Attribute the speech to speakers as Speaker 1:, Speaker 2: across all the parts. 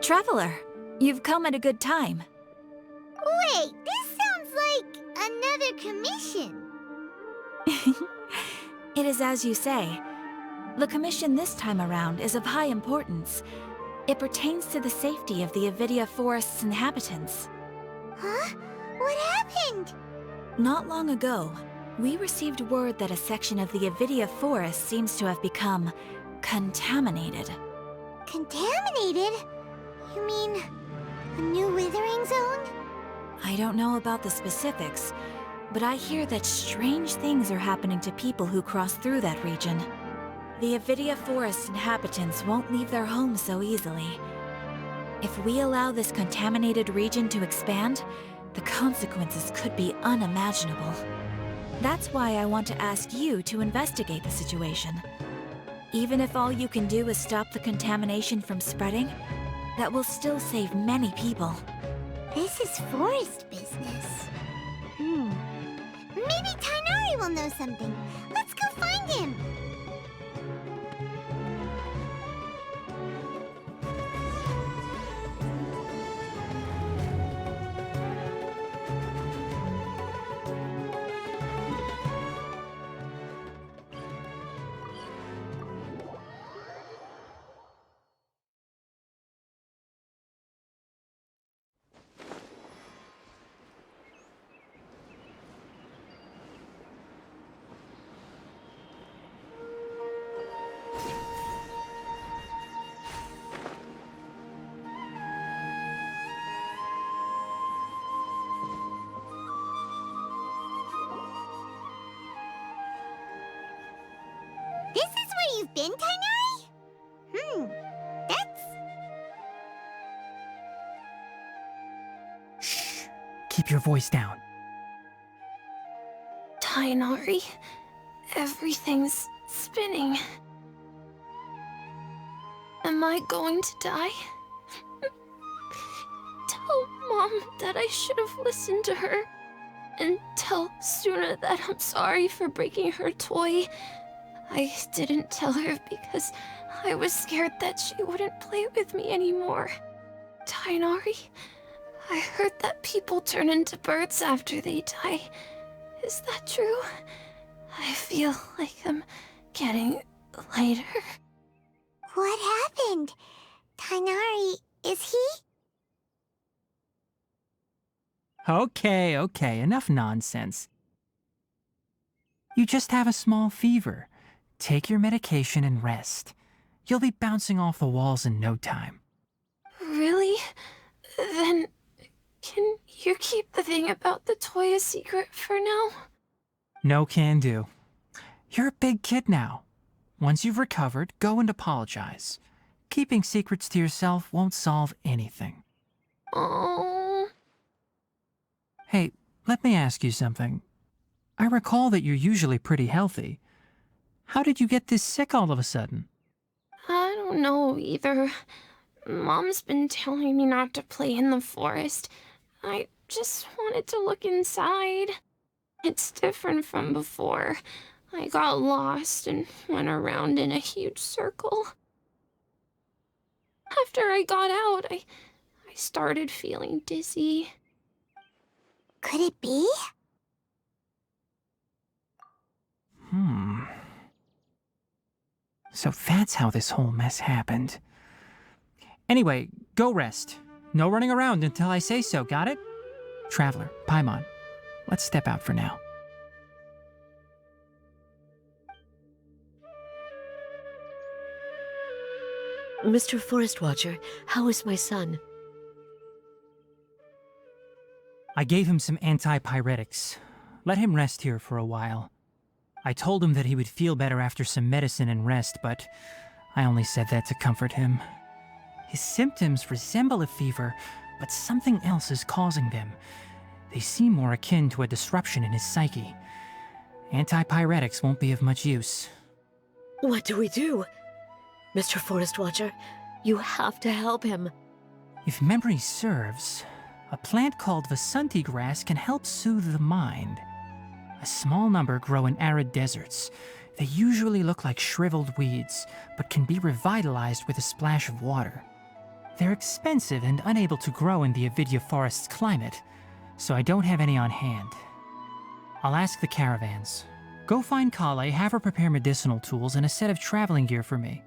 Speaker 1: Traveler, you've come at a good time.
Speaker 2: Wait, this sounds like another commission.
Speaker 1: It is as you say. The commission this time around is of high importance. It pertains to the safety of the Avidia Forest's inhabitants.
Speaker 2: Huh? What happened?
Speaker 1: Not long ago, we received word that a section of the Avidia Forest seems to have become contaminated.
Speaker 2: Contaminated? You mean a new withering zone?
Speaker 1: I don't know about the specifics, but I hear that strange things are happening to people who cross through that region. The Avidia Forest inhabitants won't leave their homes so easily. If we allow this contaminated region to expand, the consequences could be unimaginable. That's why I want to ask you to investigate the situation. Even if all you can do is stop the contamination from spreading, that will still save many people.
Speaker 2: This is forest business. Maybe Tighnari will know something. Let's go find him. This is where you've been, Tighnari? That's...
Speaker 3: Shh. Keep your voice down.
Speaker 4: Tighnari, everything's spinning. Am I going to die? Tell Mom that I should have listened to her. And tell Suna that I'm sorry for breaking her toy. I didn't tell her because I was scared that she wouldn't play with me anymore. Tighnari, I heard that people turn into birds after they die. Is that true? I feel like I'm getting lighter.
Speaker 2: What happened? Tighnari, is he?
Speaker 3: Okay, enough nonsense. You just have a small fever. Take your medication and rest. You'll be bouncing off the walls in no time.
Speaker 4: Really? Then, can you keep the thing about the toy a secret for now?
Speaker 3: No can do. You're a big kid now. Once you've recovered, go and apologize. Keeping secrets to yourself won't solve anything.
Speaker 4: Oh.
Speaker 3: Hey, let me ask you something. I recall that you're usually pretty healthy. How did you get this sick all of a sudden?
Speaker 4: I don't know either. Mom's been telling me not to play in the forest. I just wanted to look inside. It's different from before. I got lost and went around in a huge circle. After I got out, I started feeling dizzy.
Speaker 2: Could it be?
Speaker 3: So that's how this whole mess happened. Anyway, go rest. No running around until I say so, got it? Traveler, Paimon, let's step out for now.
Speaker 5: Mr. Forest Watcher, how is my son?
Speaker 3: I gave him some antipyretics. Let him rest here for a while. I told him that he would feel better after some medicine and rest, but I only said that to comfort him. His symptoms resemble a fever, but something else is causing them. They seem more akin to a disruption in his psyche. Antipyretics won't be of much use.
Speaker 5: What do we do? Mr. Forest Watcher, you have to help him.
Speaker 3: If memory serves, a plant called Vasanti grass can help soothe the mind. A small number grow in arid deserts. They usually look like shriveled weeds, but can be revitalized with a splash of water. They're expensive and unable to grow in the Avidya Forest's climate, so I don't have any on hand. I'll ask the caravans. Go find Kale, have her prepare medicinal tools and a set of traveling gear for me.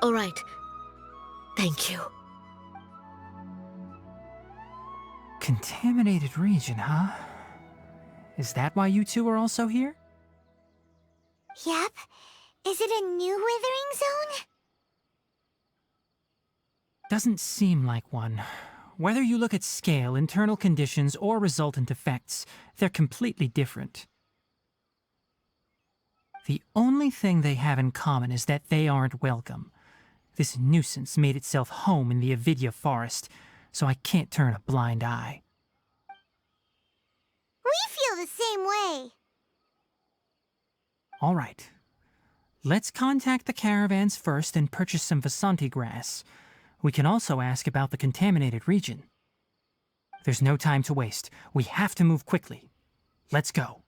Speaker 5: All right. Thank you.
Speaker 3: Contaminated region, huh? Is that why you two are also here?
Speaker 2: Yep. Is it a new withering zone?
Speaker 3: Doesn't seem like one. Whether you look at scale, internal conditions, or resultant effects, they're completely different. The only thing they have in common is that they aren't welcome. This nuisance made itself home in the Avidya Forest, so I can't turn a blind eye.
Speaker 2: We feel the same way.
Speaker 3: All right. Let's contact the caravans first and purchase some Vasanti grass. We can also ask about the contaminated region. There's no time to waste. We have to move quickly. Let's go.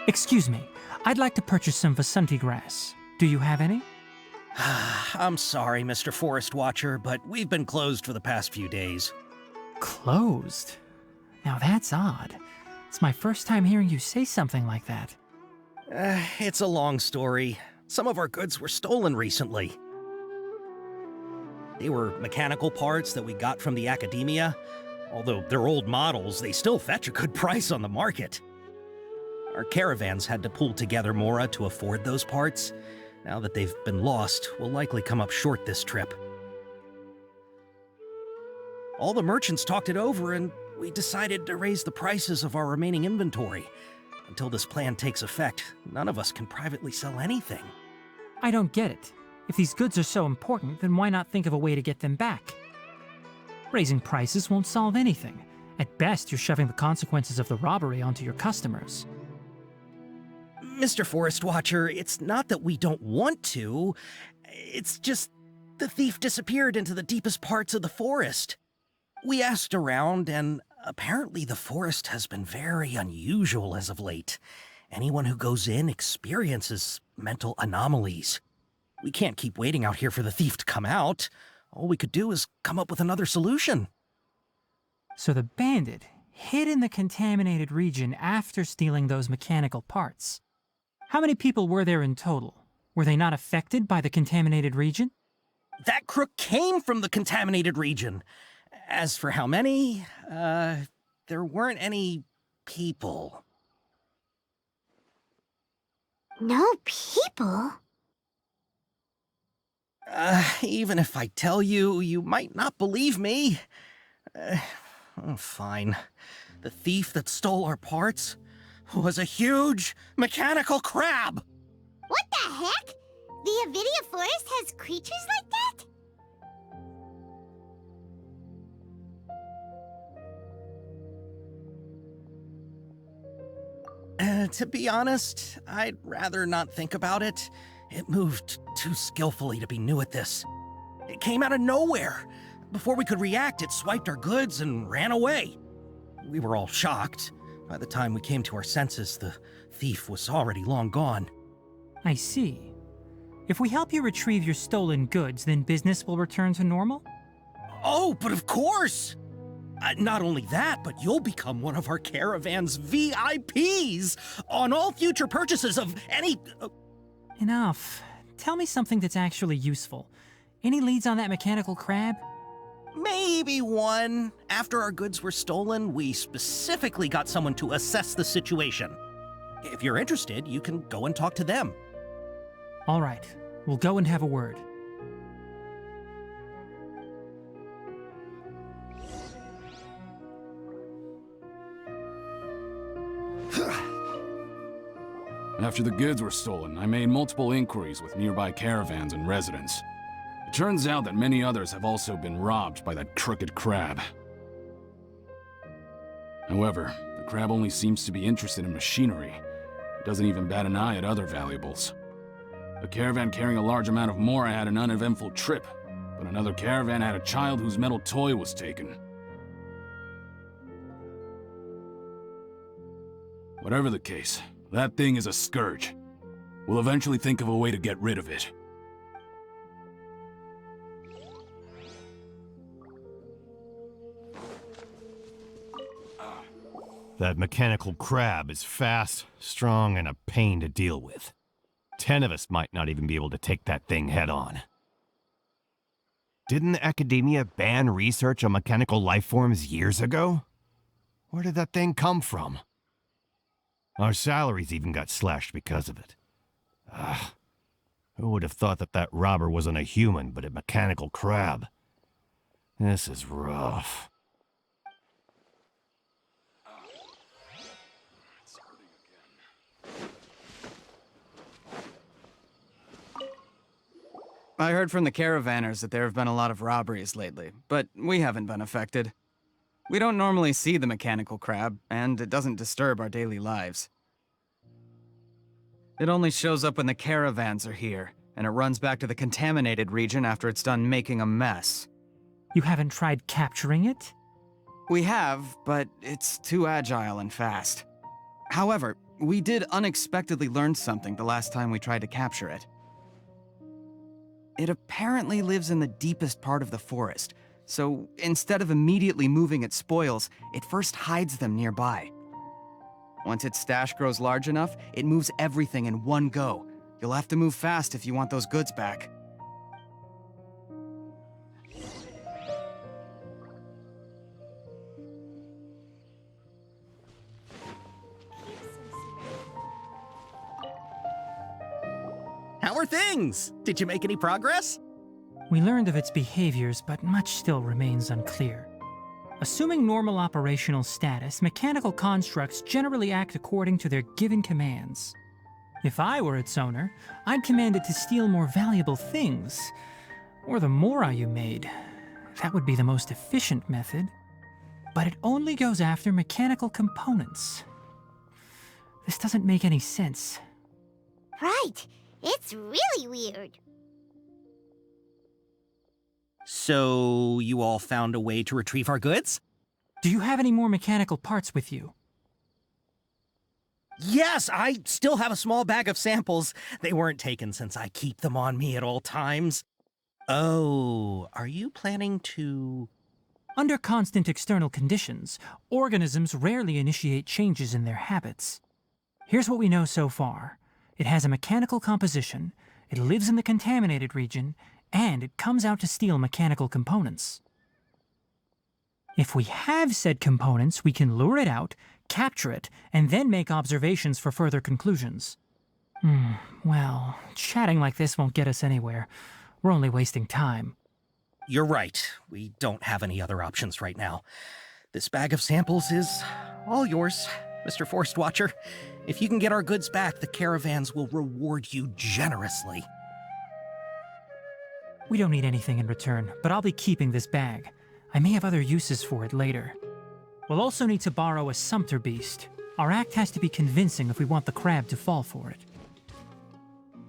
Speaker 3: Excuse me, I'd like to purchase some Vasanti grass. Do you have any?
Speaker 6: I'm sorry, Mr. Forest Watcher, but we've been closed for the past few days.
Speaker 3: Closed? Now that's odd. It's my first time hearing you say something like that.
Speaker 6: It's a long story. Some of our goods were stolen recently. They were mechanical parts that we got from the academia. Although they're old models, they still fetch a good price on the market. Our caravans had to pool together Mora to afford those parts. Now that they've been lost, we'll likely come up short this trip. All the merchants talked it over, and we decided to raise the prices of our remaining inventory. Until this plan takes effect, none of us can privately sell anything.
Speaker 3: I don't get it. If these goods are so important, then why not think of a way to get them back? Raising prices won't solve anything. At best, you're shoving the consequences of the robbery onto your customers.
Speaker 6: Mr. Forest Watcher, it's not that we don't want to. It's just the thief disappeared into the deepest parts of the forest. We asked around, and apparently the forest has been very unusual as of late. Anyone who goes in experiences mental anomalies. We can't keep waiting out here for the thief to come out. All we could do is come up with another solution.
Speaker 3: So the bandit hid in the contaminated region after stealing those mechanical parts. How many people were there in total? Were they not affected by the contaminated region?
Speaker 6: That crook came from the contaminated region. As for how many, there weren't any people.
Speaker 2: No people?
Speaker 6: Even if I tell you, you might not believe me. Fine. The thief that stole our parts was a huge mechanical crab!
Speaker 2: What the heck? The Avidya Forest has creatures like that?
Speaker 6: To be honest, I'd rather not think about it. It moved too skillfully to be new at this. It came out of nowhere. Before we could react, it swiped our goods and ran away. We were all shocked. By the time we came to our senses, the thief was already long gone.
Speaker 3: I see. If we help you retrieve your stolen goods, then business will return to normal?
Speaker 6: Oh, but of course! Not only that, but you'll become one of our caravan's VIPs on all future purchases of any...
Speaker 3: Enough. Tell me something that's actually useful. Any leads on that mechanical crab?
Speaker 6: Maybe one. After our goods were stolen, we specifically got someone to assess the situation. If you're interested, you can go and talk to them.
Speaker 3: All right. We'll go and have a word.
Speaker 7: After the goods were stolen, I made multiple inquiries with nearby caravans and residents. turns out that many others have also been robbed by that crooked crab. However, the crab only seems to be interested in machinery. It doesn't even bat an eye at other valuables. A caravan carrying a large amount of Mora had an uneventful trip, but another caravan had a child whose metal toy was taken. Whatever the case, that thing is a scourge. We'll eventually think of a way to get rid of it.
Speaker 8: That mechanical crab is fast, strong, and a pain to deal with. 10 of us might not even be able to take that thing head on. Didn't the academia ban research on mechanical life forms years ago? Where did that thing come from? Our salaries even got slashed because of it. Who would have thought that that robber wasn't a human, but a mechanical crab? This is rough.
Speaker 9: I heard from the caravanners that there have been a lot of robberies lately, but we haven't been affected. We don't normally see the mechanical crab, and it doesn't disturb our daily lives. It only shows up when the caravans are here, and it runs back to the contaminated region after it's done making a mess.
Speaker 3: You haven't tried capturing it?
Speaker 9: We have, but it's too agile and fast. However, we did unexpectedly learn something the last time we tried to capture it. It apparently lives in the deepest part of the forest, so instead of immediately moving its spoils, it first hides them nearby. Once its stash grows large enough, it moves everything in one go. You'll have to move fast if you want those goods back.
Speaker 6: How are things? Did you make any progress?
Speaker 3: We learned of its behaviors, but much still remains unclear. Assuming normal operational status, mechanical constructs generally act according to their given commands. If I were its owner, I'd command it to steal more valuable things. Or the Mora you made. That would be the most efficient method. But it only goes after mechanical components. This doesn't make any sense.
Speaker 2: Right. It's really weird.
Speaker 6: So, you all found a way to retrieve our goods?
Speaker 3: Do you have any more mechanical parts with you?
Speaker 6: Yes, I still have a small bag of samples. They weren't taken since I keep them on me at all times. Oh, are you planning to...
Speaker 3: Under constant external conditions, organisms rarely initiate changes in their habits. Here's what we know so far. It has a mechanical composition, it lives in the contaminated region, and it comes out to steal mechanical components. If we have said components, we can lure it out, capture it, and then make observations for further conclusions. Well, chatting like this won't get us anywhere. We're only wasting time.
Speaker 6: You're right. We don't have any other options right now. This bag of samples is all yours, Mr. Forest Watcher. If you can get our goods back, the caravans will reward you generously.
Speaker 3: We don't need anything in return, but I'll be keeping this bag. I may have other uses for it later. We'll also need to borrow a sumpter beast. Our act has to be convincing if we want the crab to fall for it.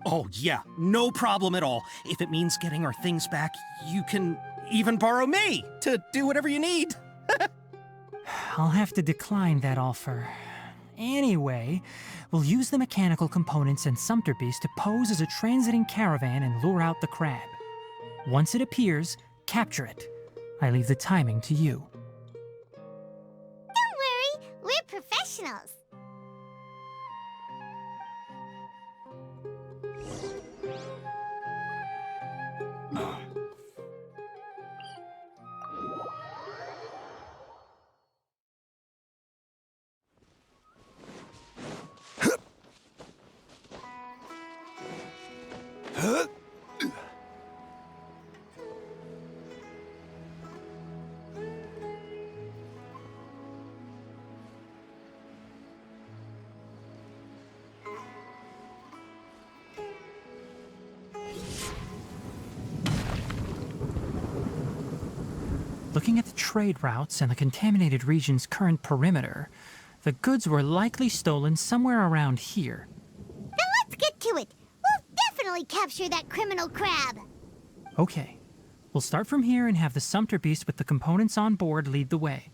Speaker 6: Oh yeah, no problem at all. If it means getting our things back, you can even borrow me to do whatever you need.
Speaker 3: I'll have to decline that offer. Anyway, we'll use the mechanical components and sumpter beast to pose as a transiting caravan and lure out the crab. Once it appears, capture it. I leave the timing to you.
Speaker 2: Don't worry, we're professionals.
Speaker 3: Looking at the trade routes and the contaminated region's current perimeter, the goods were likely stolen somewhere around here.
Speaker 2: Then let's get to it. We'll definitely capture that criminal crab.
Speaker 3: Okay. We'll start from here and have the Sumpter Beast with the components on board lead the way.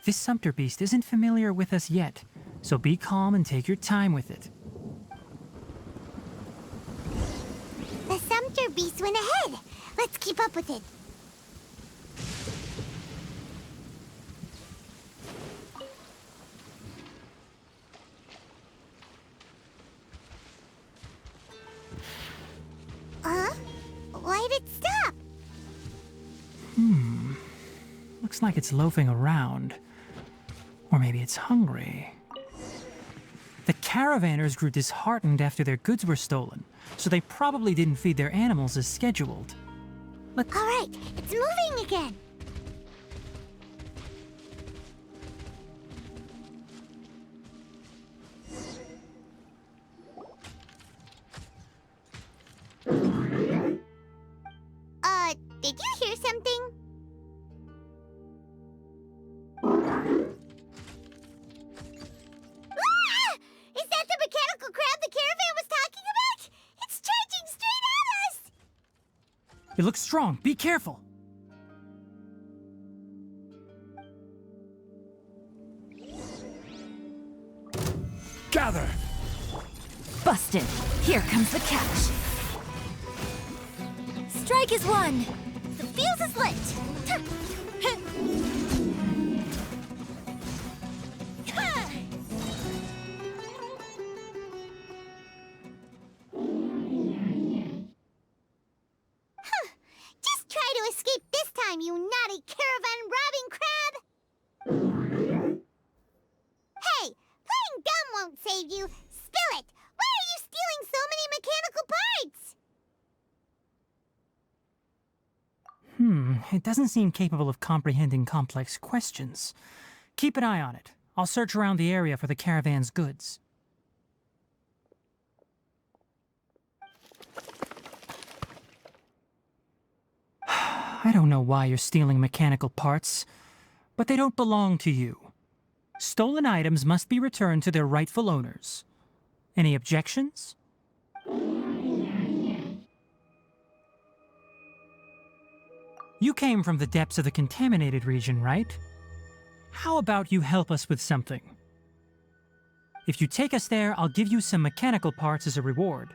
Speaker 3: This Sumpter Beast isn't familiar with us yet, so be calm and take your time with it.
Speaker 2: The Sumpter Beast went ahead. Let's keep up with it. Huh? Why'd it stop?
Speaker 3: Looks like it's loafing around. Or maybe it's hungry. The caravanners grew disheartened after their goods were stolen, so they probably didn't feed their animals as scheduled.
Speaker 2: All right, it's moving again. Did you hear something? Ah! Is that the mechanical crab the caravan was talking about? It's charging straight at us!
Speaker 3: It looks strong. Be careful.
Speaker 10: Gather!
Speaker 1: Busted. Here comes the catch. Strike is one.
Speaker 2: The fuse is lit. Just try to escape this time, you naughty caravan-robbing crab! Hey, playing dumb won't save you. Spill it! Why are you stealing so many mechanical parts?
Speaker 3: It doesn't seem capable of comprehending complex questions. Keep an eye on it. I'll search around the area for the caravan's goods. I don't know why you're stealing mechanical parts, but they don't belong to you. Stolen items must be returned to their rightful owners. Any objections? You came from the depths of the contaminated region, right? How about you help us with something? If you take us there, I'll give you some mechanical parts as a reward.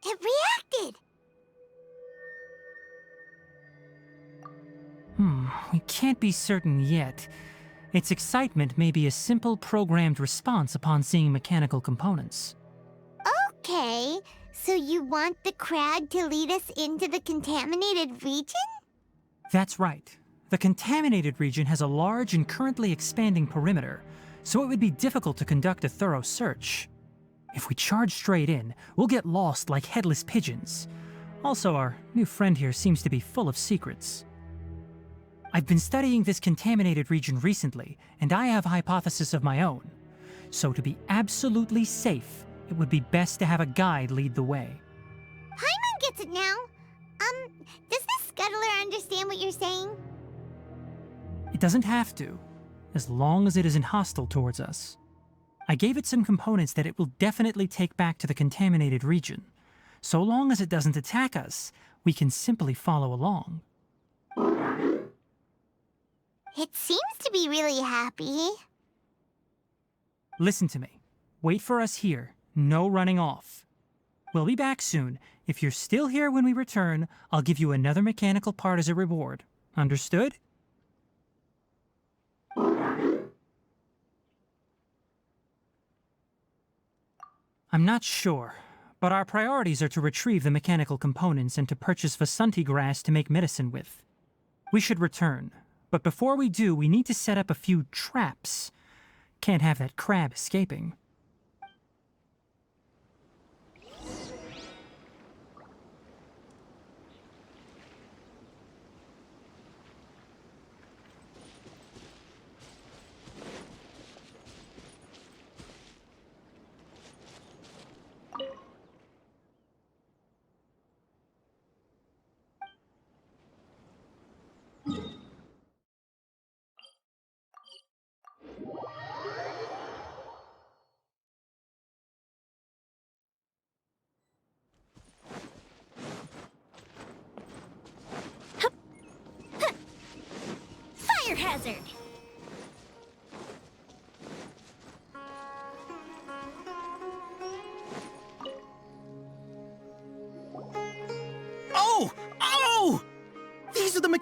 Speaker 2: It reacted!
Speaker 3: We can't be certain yet. Its excitement may be a simple programmed response upon seeing mechanical components.
Speaker 2: Okay, so you want the crab to lead us into the contaminated region?
Speaker 3: That's right. The contaminated region has a large and currently expanding perimeter, so it would be difficult to conduct a thorough search. If we charge straight in, we'll get lost like headless pigeons. Also, our new friend here seems to be full of secrets. I've been studying this contaminated region recently, and I have a hypothesis of my own. So to be absolutely safe, it would be best to have a guide lead the way.
Speaker 2: Paimon gets it now. Does the scuttler understand what you're saying?
Speaker 3: It doesn't have to, as long as it isn't hostile towards us. I gave it some components that it will definitely take back to the contaminated region. So long as it doesn't attack us, we can simply follow along.
Speaker 2: It seems to be really happy.
Speaker 3: Listen to me. Wait for us here. No running off. We'll be back soon. If you're still here when we return, I'll give you another mechanical part as a reward. Understood? I'm not sure, but our priorities are to retrieve the mechanical components and to purchase Vasanti grass to make medicine with. We should return, but before we do, we need to set up a few traps. Can't have that crab escaping.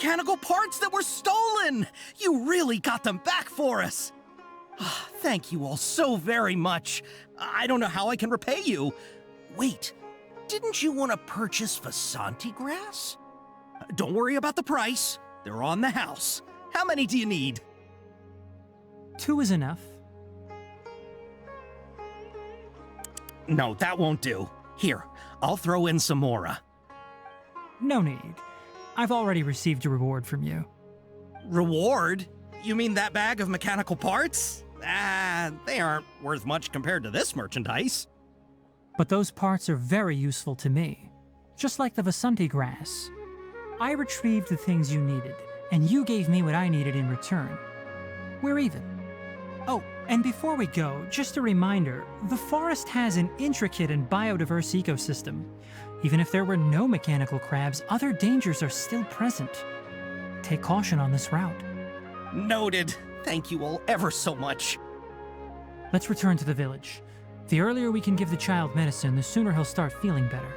Speaker 6: mechanical parts that were stolen! You really got them back for us! Thank you all so very much. I don't know how I can repay you. Wait, didn't you want to purchase Vasanti grass? Don't worry about the price. They're on the house. How many do you need?
Speaker 3: 2 is enough.
Speaker 6: No, that won't do. Here, I'll throw in some more.
Speaker 3: No need. I've already received a reward from you.
Speaker 6: Reward? You mean that bag of mechanical parts? They aren't worth much compared to this merchandise.
Speaker 3: But those parts are very useful to me. Just like the Vasanti grass. I retrieved the things you needed, and you gave me what I needed in return. We're even. Oh, and before we go, just a reminder, the forest has an intricate and biodiverse ecosystem. Even if there were no mechanical crabs, other dangers are still present. Take caution on this route.
Speaker 6: Noted. Thank you all ever so much.
Speaker 3: Let's return to the village. The earlier we can give the child medicine, the sooner he'll start feeling better.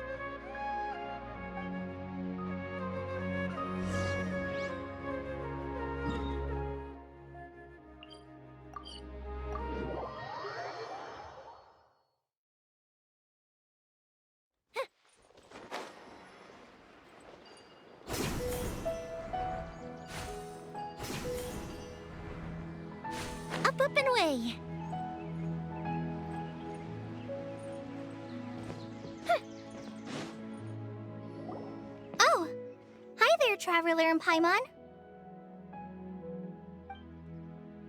Speaker 2: Up and away. Oh, hi there, Traveler and Paimon.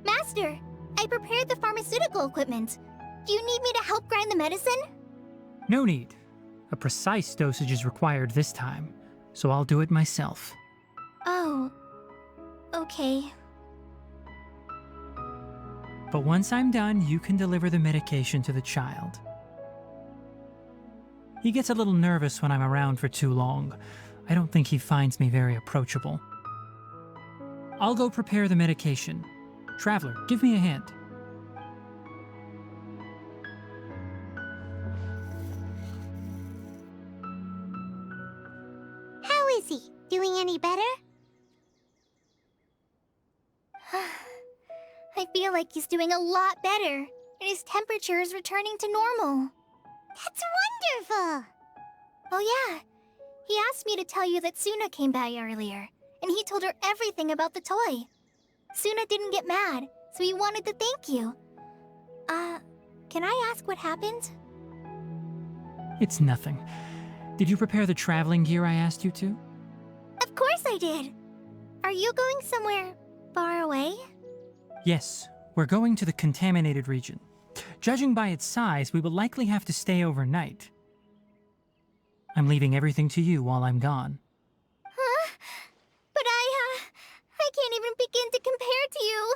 Speaker 2: Master, I prepared the pharmaceutical equipment. Do you need me to help grind the medicine?
Speaker 3: No need. A precise dosage is required this time, so I'll do it myself.
Speaker 2: Oh, okay.
Speaker 3: But once I'm done, you can deliver the medication to the child. He gets a little nervous when I'm around for too long. I don't think he finds me very approachable. I'll go prepare the medication. Traveler, give me a hand.
Speaker 2: How is he? Doing any better? I feel like he's doing a lot better, and his temperature is returning to normal. That's wonderful! Oh yeah, he asked me to tell you that Suna came by earlier, and he told her everything about the toy. Suna didn't get mad, so he wanted to thank you. Can I ask what happened?
Speaker 3: It's nothing. Did you prepare the traveling gear I asked you to?
Speaker 2: Of course I did! Are you going somewhere far away?
Speaker 3: Yes, we're going to the contaminated region. Judging by its size, we will likely have to stay overnight. I'm leaving everything to you while I'm gone.
Speaker 2: Huh? But I can't even begin to compare to you.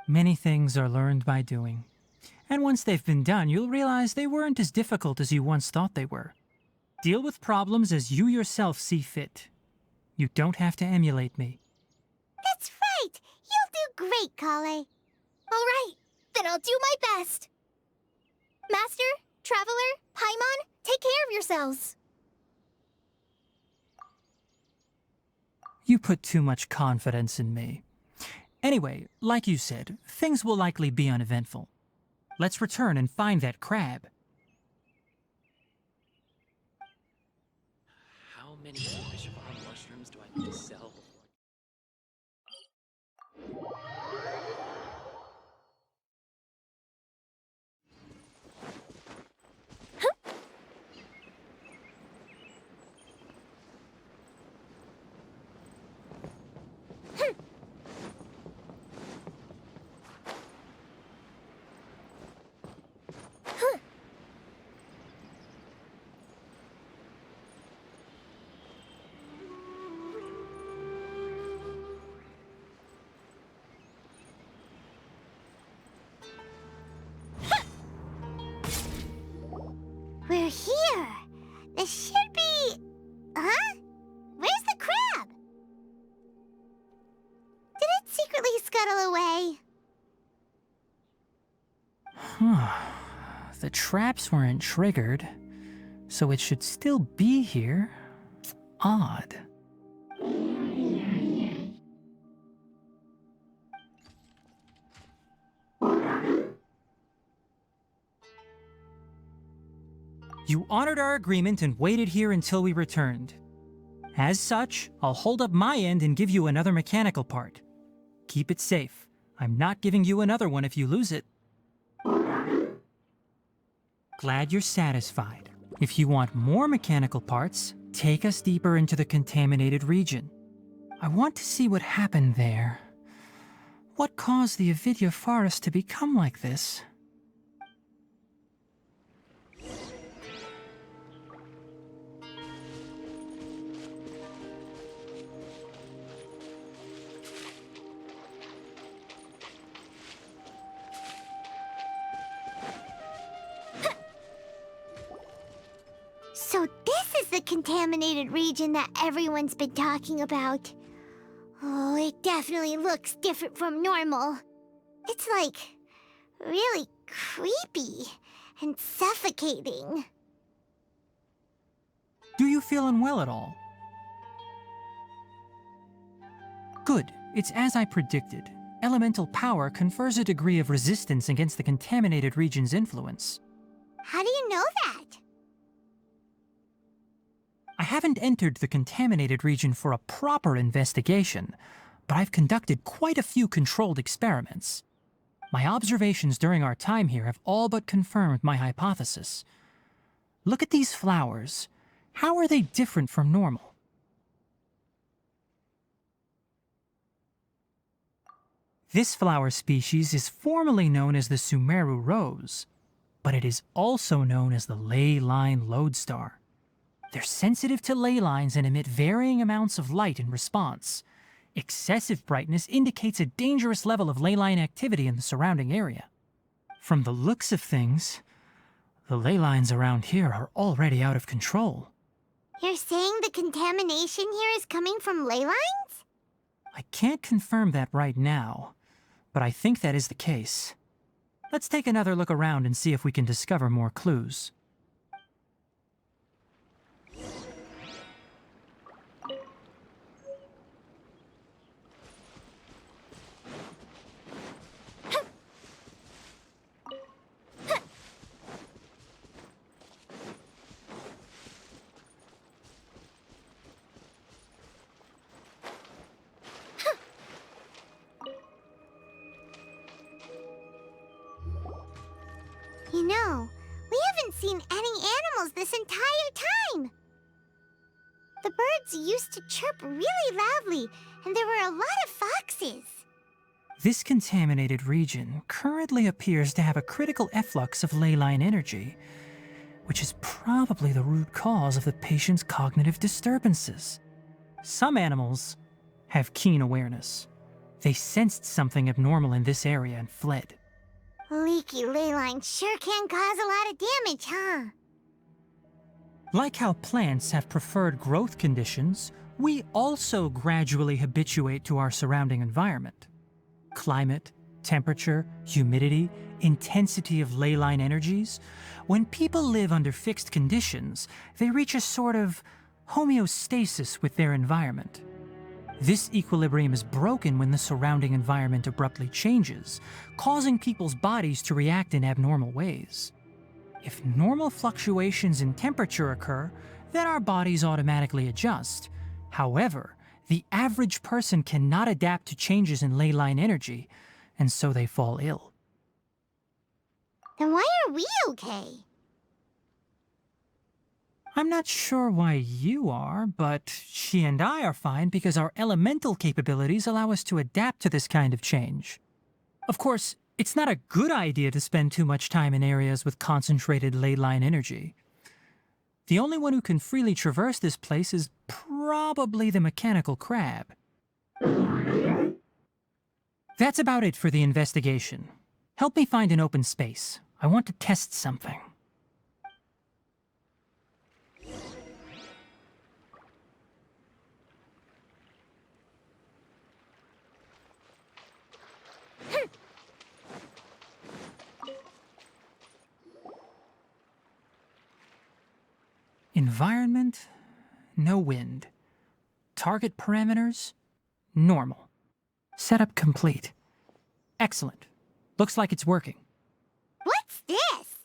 Speaker 3: Many things are learned by doing. And once they've been done, you'll realize they weren't as difficult as you once thought they were. Deal with problems as you yourself see fit. You don't have to emulate me.
Speaker 2: That's right! You'll do great, Kale. All right, then I'll do my best. Master, Traveler, Paimon, take care of yourselves.
Speaker 3: You put too much confidence in me. Anyway, like you said, things will likely be uneventful. Let's return and find that crab.
Speaker 11: How many Bishopar mushrooms do I need to sell?
Speaker 2: We're here. This should be... Huh? Where's the crab? Did it secretly scuttle away?
Speaker 3: The traps weren't triggered, so it should still be here. Odd. You honored our agreement and waited here until we returned. As such, I'll hold up my end and give you another mechanical part. Keep it safe. I'm not giving you another one if you lose it. Glad you're satisfied. If you want more mechanical parts, take us deeper into the contaminated region. I want to see what happened there. What caused the Avidya forest to become like this?
Speaker 2: So this is the contaminated region that everyone's been talking about. Oh, it definitely looks different from normal. It's like really creepy and suffocating.
Speaker 3: Do you feel unwell at all? Good. It's as I predicted. Elemental power confers a degree of resistance against the contaminated region's influence.
Speaker 2: How do you know that?
Speaker 3: I haven't entered the contaminated region for a proper investigation, but I've conducted quite a few controlled experiments. My observations during our time here have all but confirmed my hypothesis. Look at these flowers. How are they different from normal? This flower species is formally known as the Sumeru rose, but it is also known as the ley line lodestar. They're sensitive to ley lines and emit varying amounts of light in response. Excessive brightness indicates a dangerous level of ley line activity in the surrounding area. From the looks of things, the ley lines around here are already out of control.
Speaker 2: You're saying the contamination here is coming from ley lines?
Speaker 3: I can't confirm that right now, but I think that is the case. Let's take another look around and see if we can discover more clues.
Speaker 2: You know, we haven't seen any animals this entire time. The birds used to chirp really loudly, and there were a lot of foxes.
Speaker 3: This contaminated region currently appears to have a critical efflux of ley line energy, which is probably the root cause of the patient's cognitive disturbances. Some animals have keen awareness. They sensed something abnormal in this area and fled.
Speaker 2: Leaky ley lines sure can cause a lot of damage, huh?
Speaker 3: Like how plants have preferred growth conditions, we also gradually habituate to our surrounding environment. Climate, temperature, humidity, intensity of ley line energies. When people live under fixed conditions, they reach a sort of homeostasis with their environment. This equilibrium is broken when the surrounding environment abruptly changes, causing people's bodies to react in abnormal ways. If normal fluctuations in temperature occur, then our bodies automatically adjust. However, the average person cannot adapt to changes in ley line energy, and so they fall ill.
Speaker 2: Then why are we okay?
Speaker 3: I'm not sure why you are, but she and I are fine because our elemental capabilities allow us to adapt to this kind of change. Of course, it's not a good idea to spend too much time in areas with concentrated ley line energy. The only one who can freely traverse this place is probably the mechanical crab. That's about it for the investigation. Help me find an open space. I want to test something. Environment, no wind. Target parameters, normal. Setup complete. Excellent. Looks like it's working.
Speaker 2: What's this?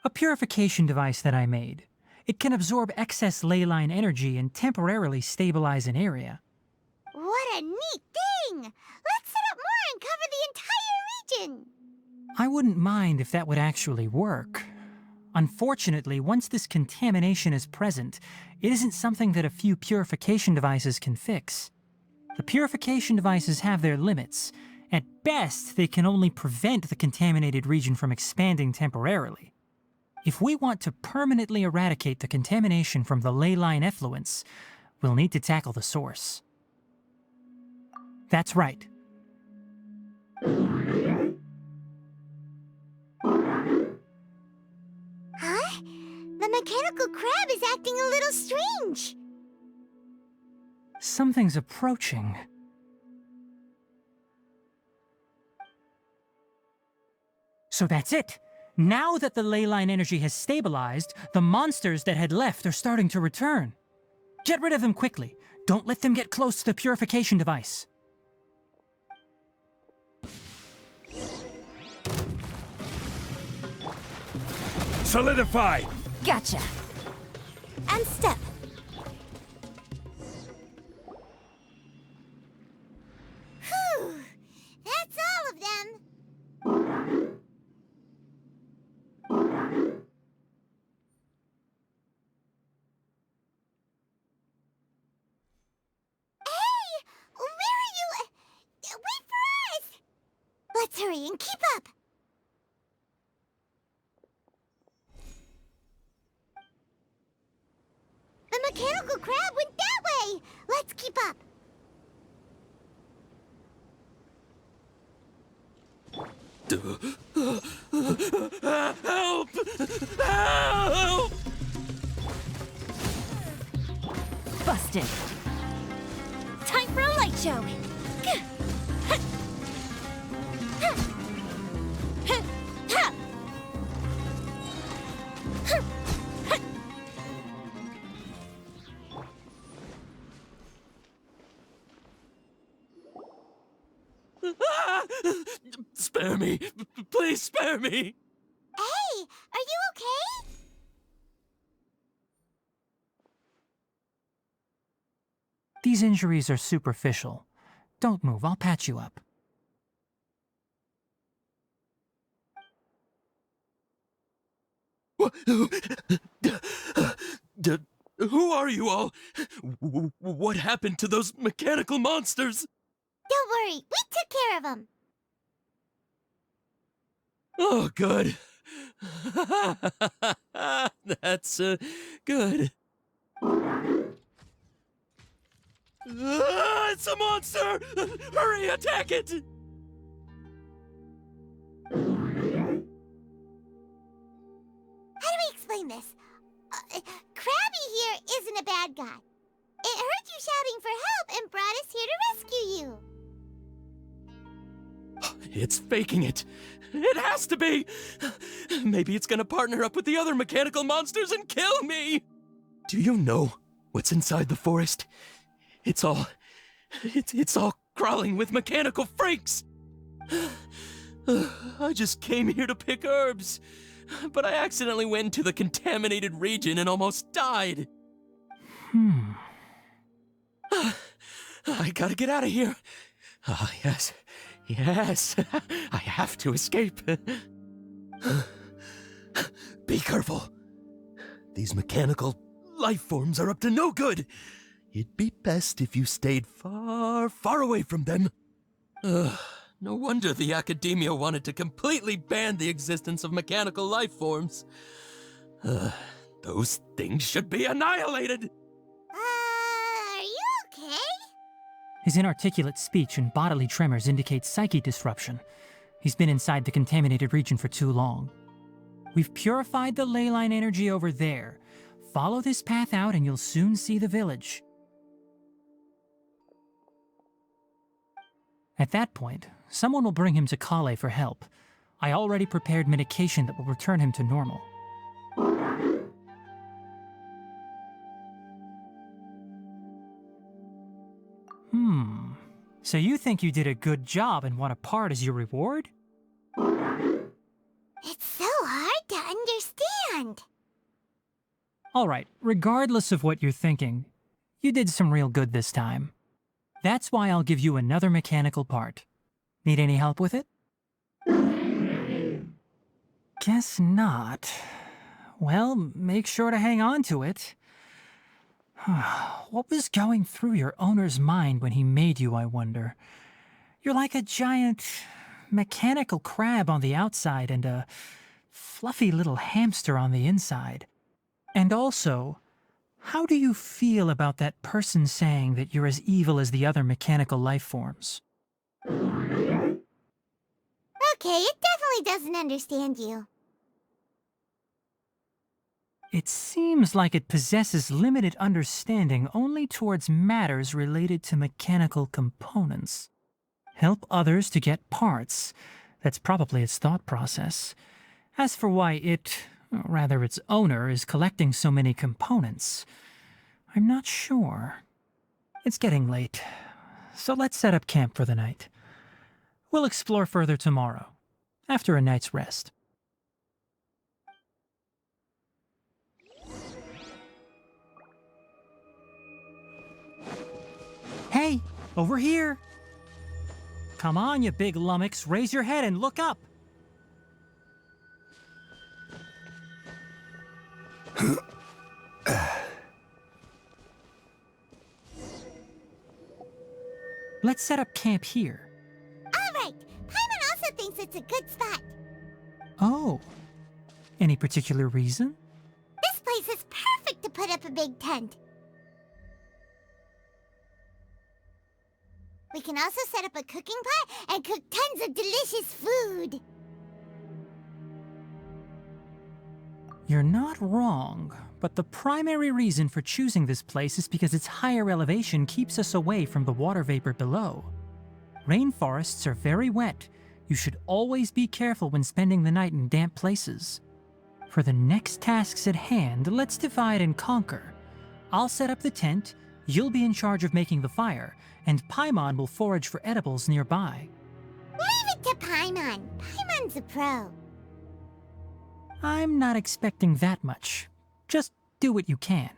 Speaker 3: A purification device that I made. It can absorb excess ley line energy and temporarily stabilize an area.
Speaker 2: What a neat thing! Let's set up more and cover the entire region!
Speaker 3: I wouldn't mind if that would actually work. Unfortunately, once this contamination is present, it isn't something that a few purification devices can fix. The purification devices have their limits. At best, they can only prevent the contaminated region from expanding temporarily. If we want to permanently eradicate the contamination from the ley line effluents, we'll need to tackle the source. That's right.
Speaker 2: Huh? The mechanical crab is acting a little strange.
Speaker 3: Something's approaching. So that's it. Now that the ley line energy has stabilized, the monsters that had left are starting to return. Get rid of them quickly. Don't let them get close to the purification device.
Speaker 10: Solidify!
Speaker 1: Gotcha. And step.
Speaker 2: Whew! That's all of them. Hey! Where are you? Wait for us! Let's hurry and keep up! The mechanical crab went that way! Let's keep up!
Speaker 11: Help! Help!
Speaker 1: Busted. Time for a light show.
Speaker 11: Spare me! Please spare me!
Speaker 2: Hey, are you okay?
Speaker 3: These injuries are superficial. Don't move, I'll patch you up.
Speaker 11: Who are you all? What happened to those mechanical monsters?
Speaker 2: Don't worry, we took care of them.
Speaker 11: Oh, good. That's good. It's a monster! Hurry, attack it!
Speaker 2: How do we explain this? Krabby here isn't a bad guy. It heard you shouting for help and brought us here to rescue you.
Speaker 11: It's faking it. It has to be! Maybe it's gonna partner up with the other mechanical monsters and kill me! Do you know what's inside the forest? It's all crawling with mechanical freaks! I just came here to pick herbs, but I accidentally went into the contaminated region and almost died. I gotta get out of here. Ah, yes. Yes, I have to escape. Be careful. These mechanical life forms are up to no good. It'd be best if you stayed far, far away from them. No wonder the academia wanted to completely ban the existence of mechanical life forms. Those things should be annihilated.
Speaker 2: Are you okay?
Speaker 3: His inarticulate speech and bodily tremors indicate psyche disruption. He's been inside the contaminated region for too long. We've purified the ley line energy over there. Follow this path out and you'll soon see the village. At that point, someone will bring him to Kale for help. I already prepared medication that will return him to normal. So you think you did a good job and want a part as your reward?
Speaker 2: It's so hard to understand.
Speaker 3: Alright, regardless of what you're thinking, you did some real good this time. That's why I'll give you another mechanical part. Need any help with it? Guess not. Well, make sure to hang on to it. What was going through your owner's mind when he made you, I wonder? You're like a giant mechanical crab on the outside and a fluffy little hamster on the inside. And also, how do you feel about that person saying that you're as evil as the other mechanical life forms?
Speaker 2: Okay, it definitely doesn't understand you.
Speaker 3: It seems like it possesses limited understanding only towards matters related to mechanical components. Help others to get parts. That's probably its thought process. As for why it, or rather its owner, is collecting so many components, I'm not sure. It's getting late, so let's set up camp for the night. We'll explore further tomorrow, after a night's rest. Hey, over here! Come on, you big lummox, raise your head and look up! Let's set up camp here.
Speaker 2: Alright, Paimon also thinks it's a good spot.
Speaker 3: Oh. Any particular reason?
Speaker 2: This place is perfect to put up a big tent. We can also set up a cooking pot and cook tons of delicious food.
Speaker 3: You're not wrong, but the primary reason for choosing this place is because its higher elevation keeps us away from the water vapor below. Rainforests are very wet. You should always be careful when spending the night in damp places. For the next tasks at hand, let's divide and conquer. I'll set up the tent, you'll be in charge of making the fire, and Paimon will forage for edibles nearby.
Speaker 2: Leave it to Paimon. Paimon's a pro.
Speaker 3: I'm not expecting that much. Just do what you can.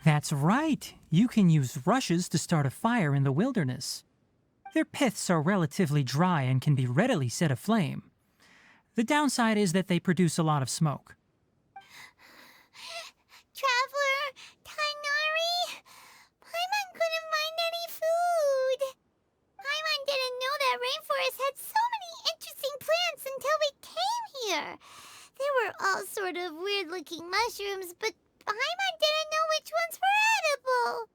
Speaker 3: That's right. You can use rushes to start a fire in the wilderness. Their piths are relatively dry and can be readily set aflame. The downside is that they produce a lot of smoke.
Speaker 2: Traveler, Tighnari, Paimon couldn't find any food. Paimon didn't know that rainforest had so many interesting plants until we came here. There were all sort of weird-looking mushrooms, but Paimon didn't know which ones were edible.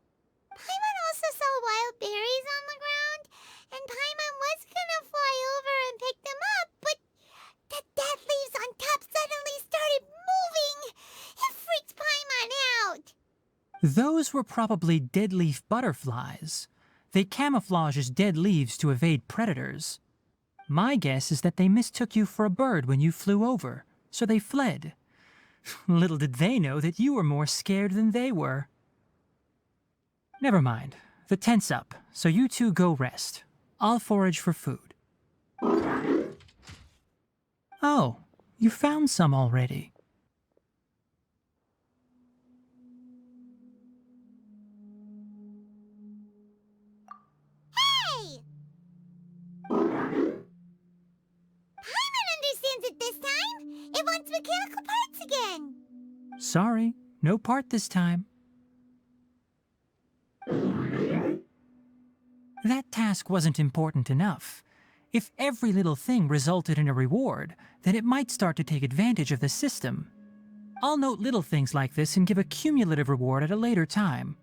Speaker 2: Paimon also saw wild berries on the ground, and Paimon was gonna fly over and pick them up, but the dead leaves on top suddenly started moving. It freaked Paimon out.
Speaker 3: Those were probably deadleaf butterflies. They camouflage as dead leaves to evade predators. My guess is that they mistook you for a bird when you flew over, so they fled. Little did they know that you were more scared than they were. Never mind. The tent's up, so you two go rest. I'll forage for food. Oh, you found some already.
Speaker 2: Hey! Paimon understands it this time. It wants mechanical parts again.
Speaker 3: Sorry, no part this time. That task wasn't important enough. If every little thing resulted in a reward, then it might start to take advantage of the system. I'll note little things like this and give a cumulative reward at a later time.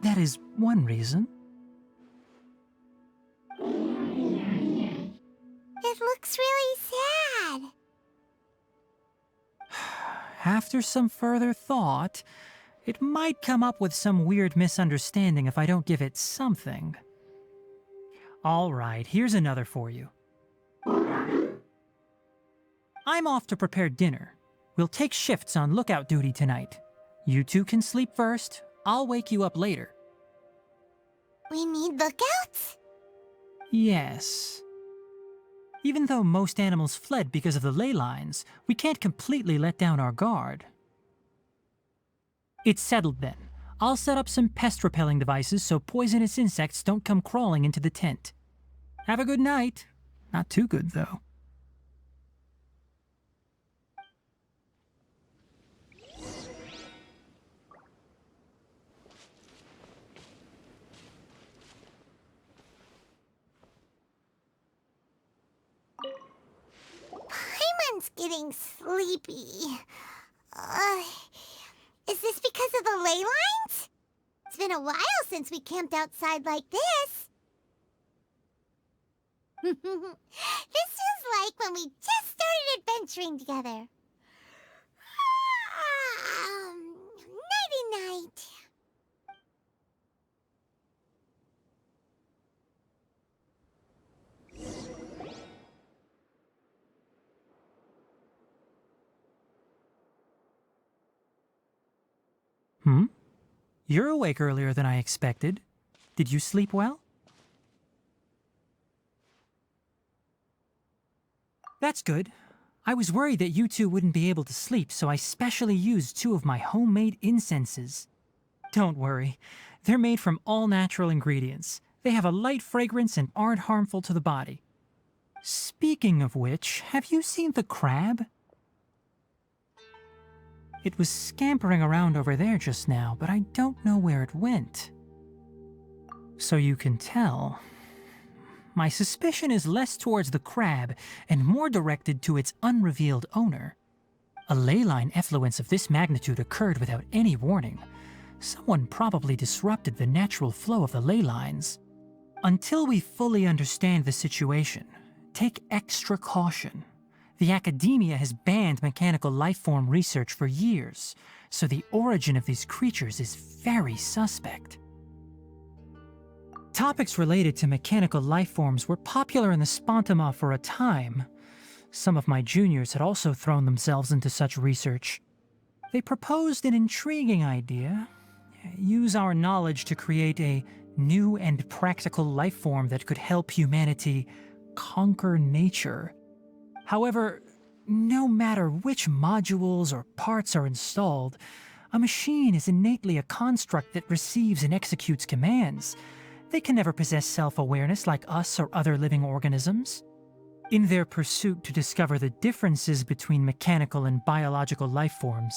Speaker 3: That is one reason.
Speaker 2: It looks really sad.
Speaker 3: After some further thought, it might come up with some weird misunderstanding if I don't give it something. All right, here's another for you. I'm off to prepare dinner. We'll take shifts on lookout duty tonight. You two can sleep first. I'll wake you up later.
Speaker 2: We need lookouts?
Speaker 3: Yes. Even though most animals fled because of the ley lines, we can't completely let down our guard. It's settled then. I'll set up some pest-repelling devices so poisonous insects don't come crawling into the tent. Have a good night. Not too good, though.
Speaker 2: Paimon's getting sleepy. Is this because of the ley lines? It's been a while since we camped outside like this. This is like when we just started adventuring together. Nighty-night.
Speaker 3: You're awake earlier than I expected. Did you sleep well? That's good. I was worried that you two wouldn't be able to sleep, so I specially used 2 of my homemade incenses. Don't worry. They're made from all natural ingredients. They have a light fragrance and aren't harmful to the body. Speaking of which, have you seen the crab? It was scampering around over there just now, but I don't know where it went. So you can tell. My suspicion is less towards the crab and more directed to its unrevealed owner. A ley line effluence of this magnitude occurred without any warning. Someone probably disrupted the natural flow of the ley lines. Until we fully understand the situation, take extra caution. The academia has banned mechanical lifeform research for years, so the origin of these creatures is very suspect. Topics related to mechanical lifeforms were popular in the Spontama for a time. Some of my juniors had also thrown themselves into such research. They proposed an intriguing idea: use our knowledge to create a new and practical lifeform that could help humanity conquer nature. However, no matter which modules or parts are installed, a machine is innately a construct that receives and executes commands. They can never possess self-awareness like us or other living organisms. In their pursuit to discover the differences between mechanical and biological lifeforms,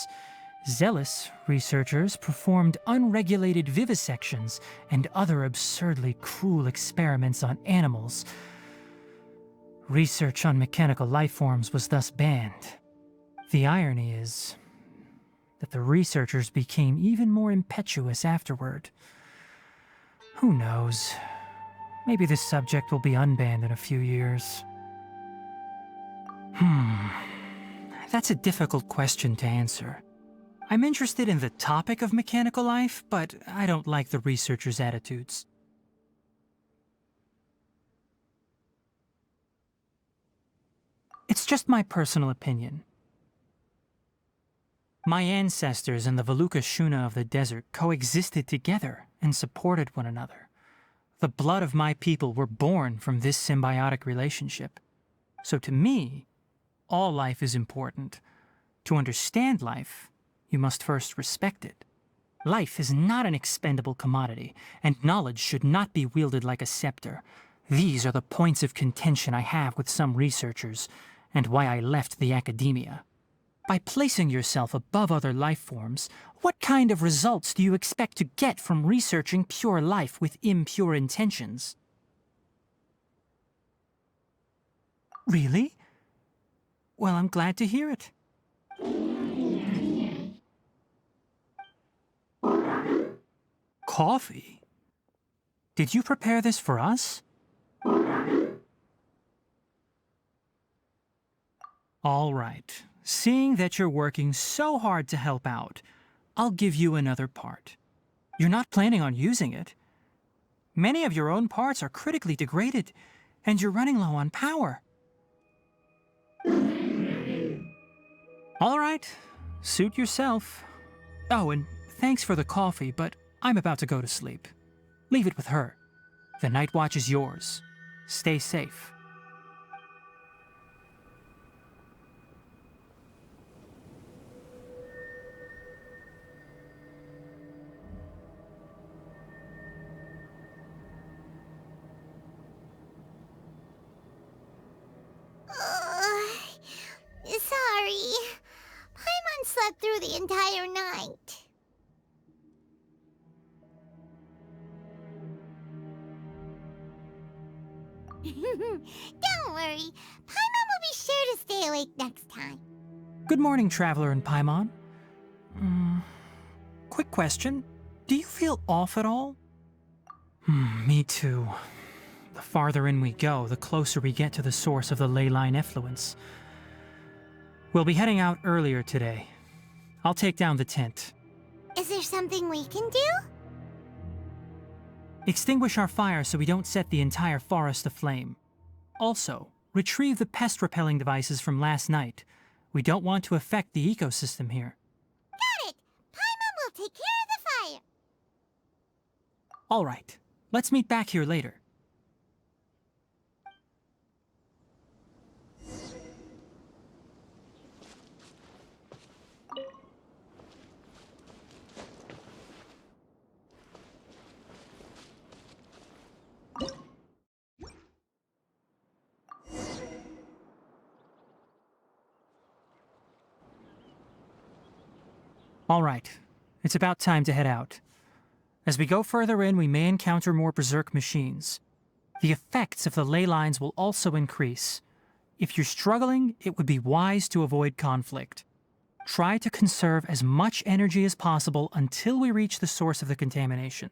Speaker 3: zealous researchers performed unregulated vivisections and other absurdly cruel experiments on animals. Research on mechanical lifeforms was thus banned. The irony is that the researchers became even more impetuous afterward. Who knows? Maybe this subject will be unbanned in a few years. That's a difficult question to answer. I'm interested in the topic of mechanical life, but I don't like the researchers' attitudes. It's just my personal opinion. My ancestors and the Valuka Shuna of the desert coexisted together and supported one another. The blood of my people were born from this symbiotic relationship. So to me, all life is important. To understand life, you must first respect it. Life is not an expendable commodity, and knowledge should not be wielded like a scepter. These are the points of contention I have with some researchers, and why I left the academia. By placing yourself above other life forms, what kind of results do you expect to get from researching pure life with impure intentions? Really? Well, I'm glad to hear it. Coffee? Did you prepare this for us? All right. Seeing that you're working so hard to help out, I'll give you another part. You're not planning on using it. Many of your own parts are critically degraded, and you're running low on power. All right. Suit yourself. Oh, and thanks for the coffee, but I'm about to go to sleep. Leave it with her. The Night Watch is yours. Stay safe.
Speaker 2: Sorry. Paimon slept through the entire night. Don't worry. Paimon will be sure to stay awake next time.
Speaker 3: Good morning, Traveler and Paimon. Quick question. Do you feel off at all? Me too. The farther in we go, the closer we get to the source of the ley line effluence. We'll be heading out earlier today. I'll take down the tent.
Speaker 2: Is there something we can do?
Speaker 3: Extinguish our fire so we don't set the entire forest aflame. Also, retrieve the pest-repelling devices from last night. We don't want to affect the ecosystem here.
Speaker 2: Got it! Paimon will take care of the fire.
Speaker 3: All right. Let's meet back here later. All right. It's about time to head out. As we go further in, we may encounter more berserk machines. The effects of the ley lines will also increase. If you're struggling, it would be wise to avoid conflict. Try to conserve as much energy as possible until we reach the source of the contamination.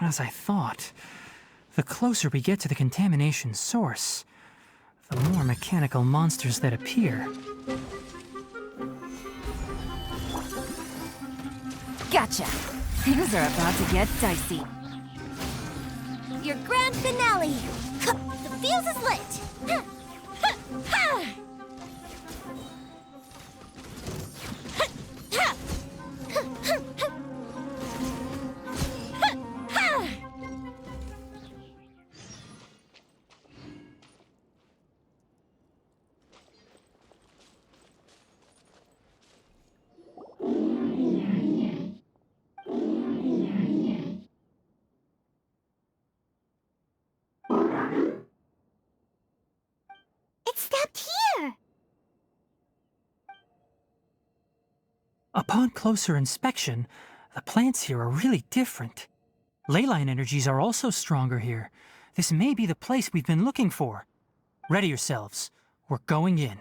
Speaker 3: As I thought, the closer we get to the contamination source, the more mechanical monsters that appear.
Speaker 1: Gotcha. Things are about to get dicey.
Speaker 2: Your grand finale. The fuse is lit. It stopped here.
Speaker 3: Upon closer inspection, the plants here are really different. Ley line energies are also stronger here. This may be the place we've been looking for. Ready yourselves. We're going in.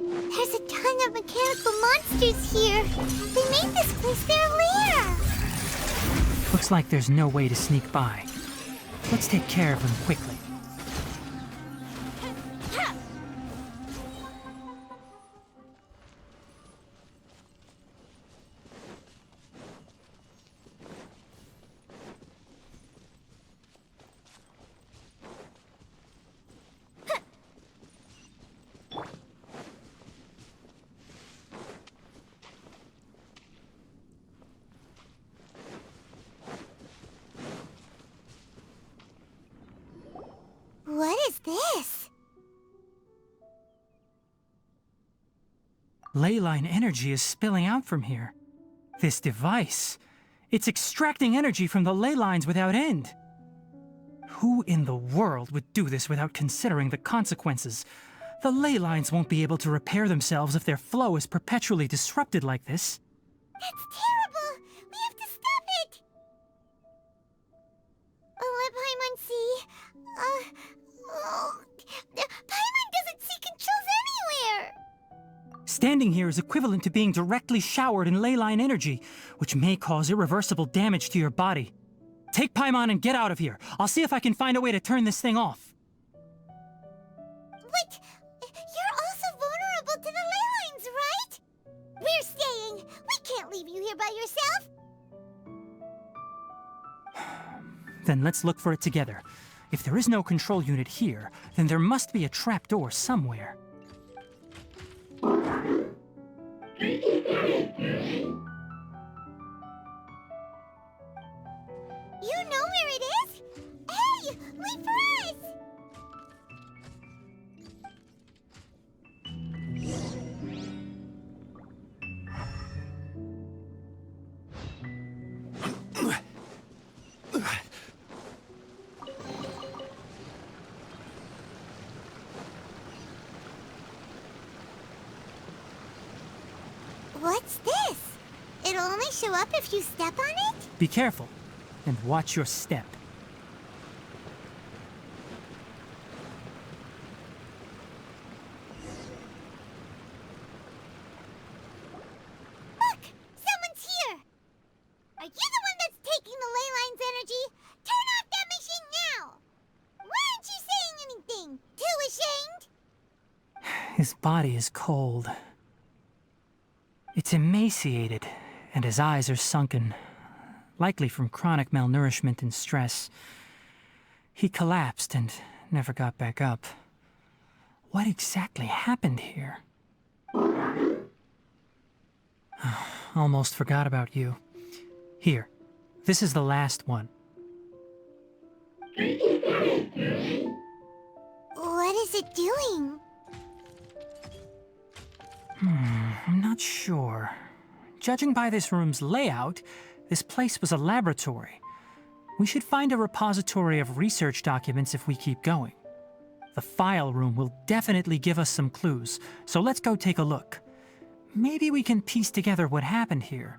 Speaker 2: There's a ton of mechanical monsters here. They made this place their lair.
Speaker 3: Looks like there's no way to sneak by. Let's take care of them quickly.
Speaker 2: What is this?
Speaker 3: Ley line energy is spilling out from here. This device, it's extracting energy from the ley lines without end. Who in the world would do this without considering the consequences? The ley lines won't be able to repair themselves if their flow is perpetually disrupted like this.
Speaker 2: That's terrible! We have to stop it! Let Paimon see.
Speaker 3: Standing here is equivalent to being directly showered in ley line energy, which may cause irreversible damage to your body. Take Paimon and get out of here. I'll see if I can find a way to turn this thing off.
Speaker 2: But you're also vulnerable to the ley lines, right? We're staying. We can't leave you here by yourself.
Speaker 3: Then let's look for it together. If there is no control unit here, then there must be a trapdoor somewhere.
Speaker 2: You know where it is? Hey, wait for us! What's this? It'll only show up if you step on it?
Speaker 3: Be careful, and watch your step.
Speaker 2: Look! Someone's here! Are you the one that's taking the ley line's energy? Turn off that machine now! Why aren't you saying anything? Too ashamed?
Speaker 3: His body is cold. It's emaciated, and his eyes are sunken, likely from chronic malnourishment and stress. He collapsed and never got back up. What exactly happened here? Almost forgot about you. Here, this is the last one.
Speaker 2: What is it doing?
Speaker 3: I'm not sure. Judging by this room's layout, this place was a laboratory. We should find a repository of research documents if we keep going. The file room will definitely give us some clues, so let's go take a look. Maybe we can piece together what happened here.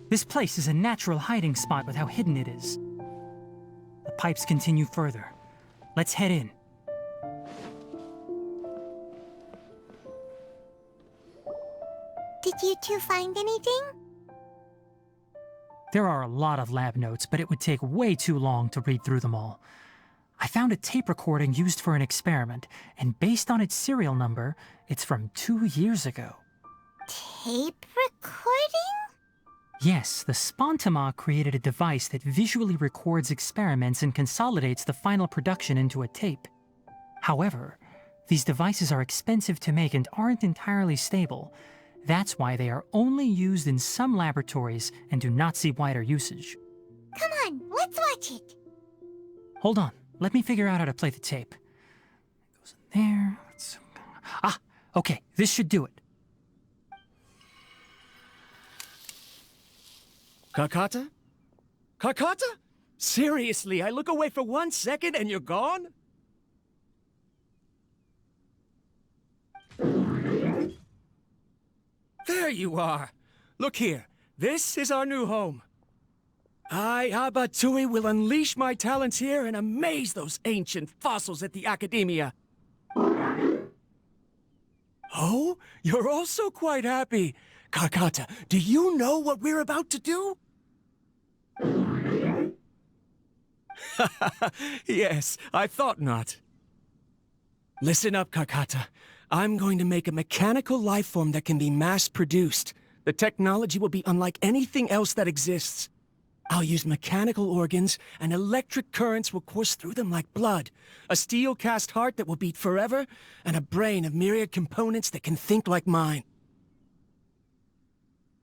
Speaker 3: This place is a natural hiding spot with how hidden it is. The pipes continue further. Let's head in.
Speaker 2: Did you two find anything?
Speaker 3: There are a lot of lab notes, but it would take way too long to read through them all. I found a tape recording used for an experiment, and based on its serial number, it's from 2 years ago.
Speaker 2: Tape recording?
Speaker 3: Yes, the Spontama created a device that visually records experiments and consolidates the final production into a tape. However, these devices are expensive to make and aren't entirely stable. That's why they are only used in some laboratories and do not see wider usage.
Speaker 2: Come on, let's watch it.
Speaker 3: Hold on, let me figure out how to play the tape. It goes in there. Okay, this should do it.
Speaker 11: Kakata? Kakata? Seriously, I look away for 1 second and you're gone? There you are. Look here. This is our new home. I, Abatui, will unleash my talents here and amaze those ancient fossils at the Academia. Oh, you're also quite happy. Kakata, do you know what we're about to do? Yes, I thought not. Listen up, Kakata. I'm going to make a mechanical life form that can be mass-produced. The technology will be unlike anything else that exists. I'll use mechanical organs, and electric currents will course through them like blood. A steel-cast heart that will beat forever, and a brain of myriad components that can think like mine.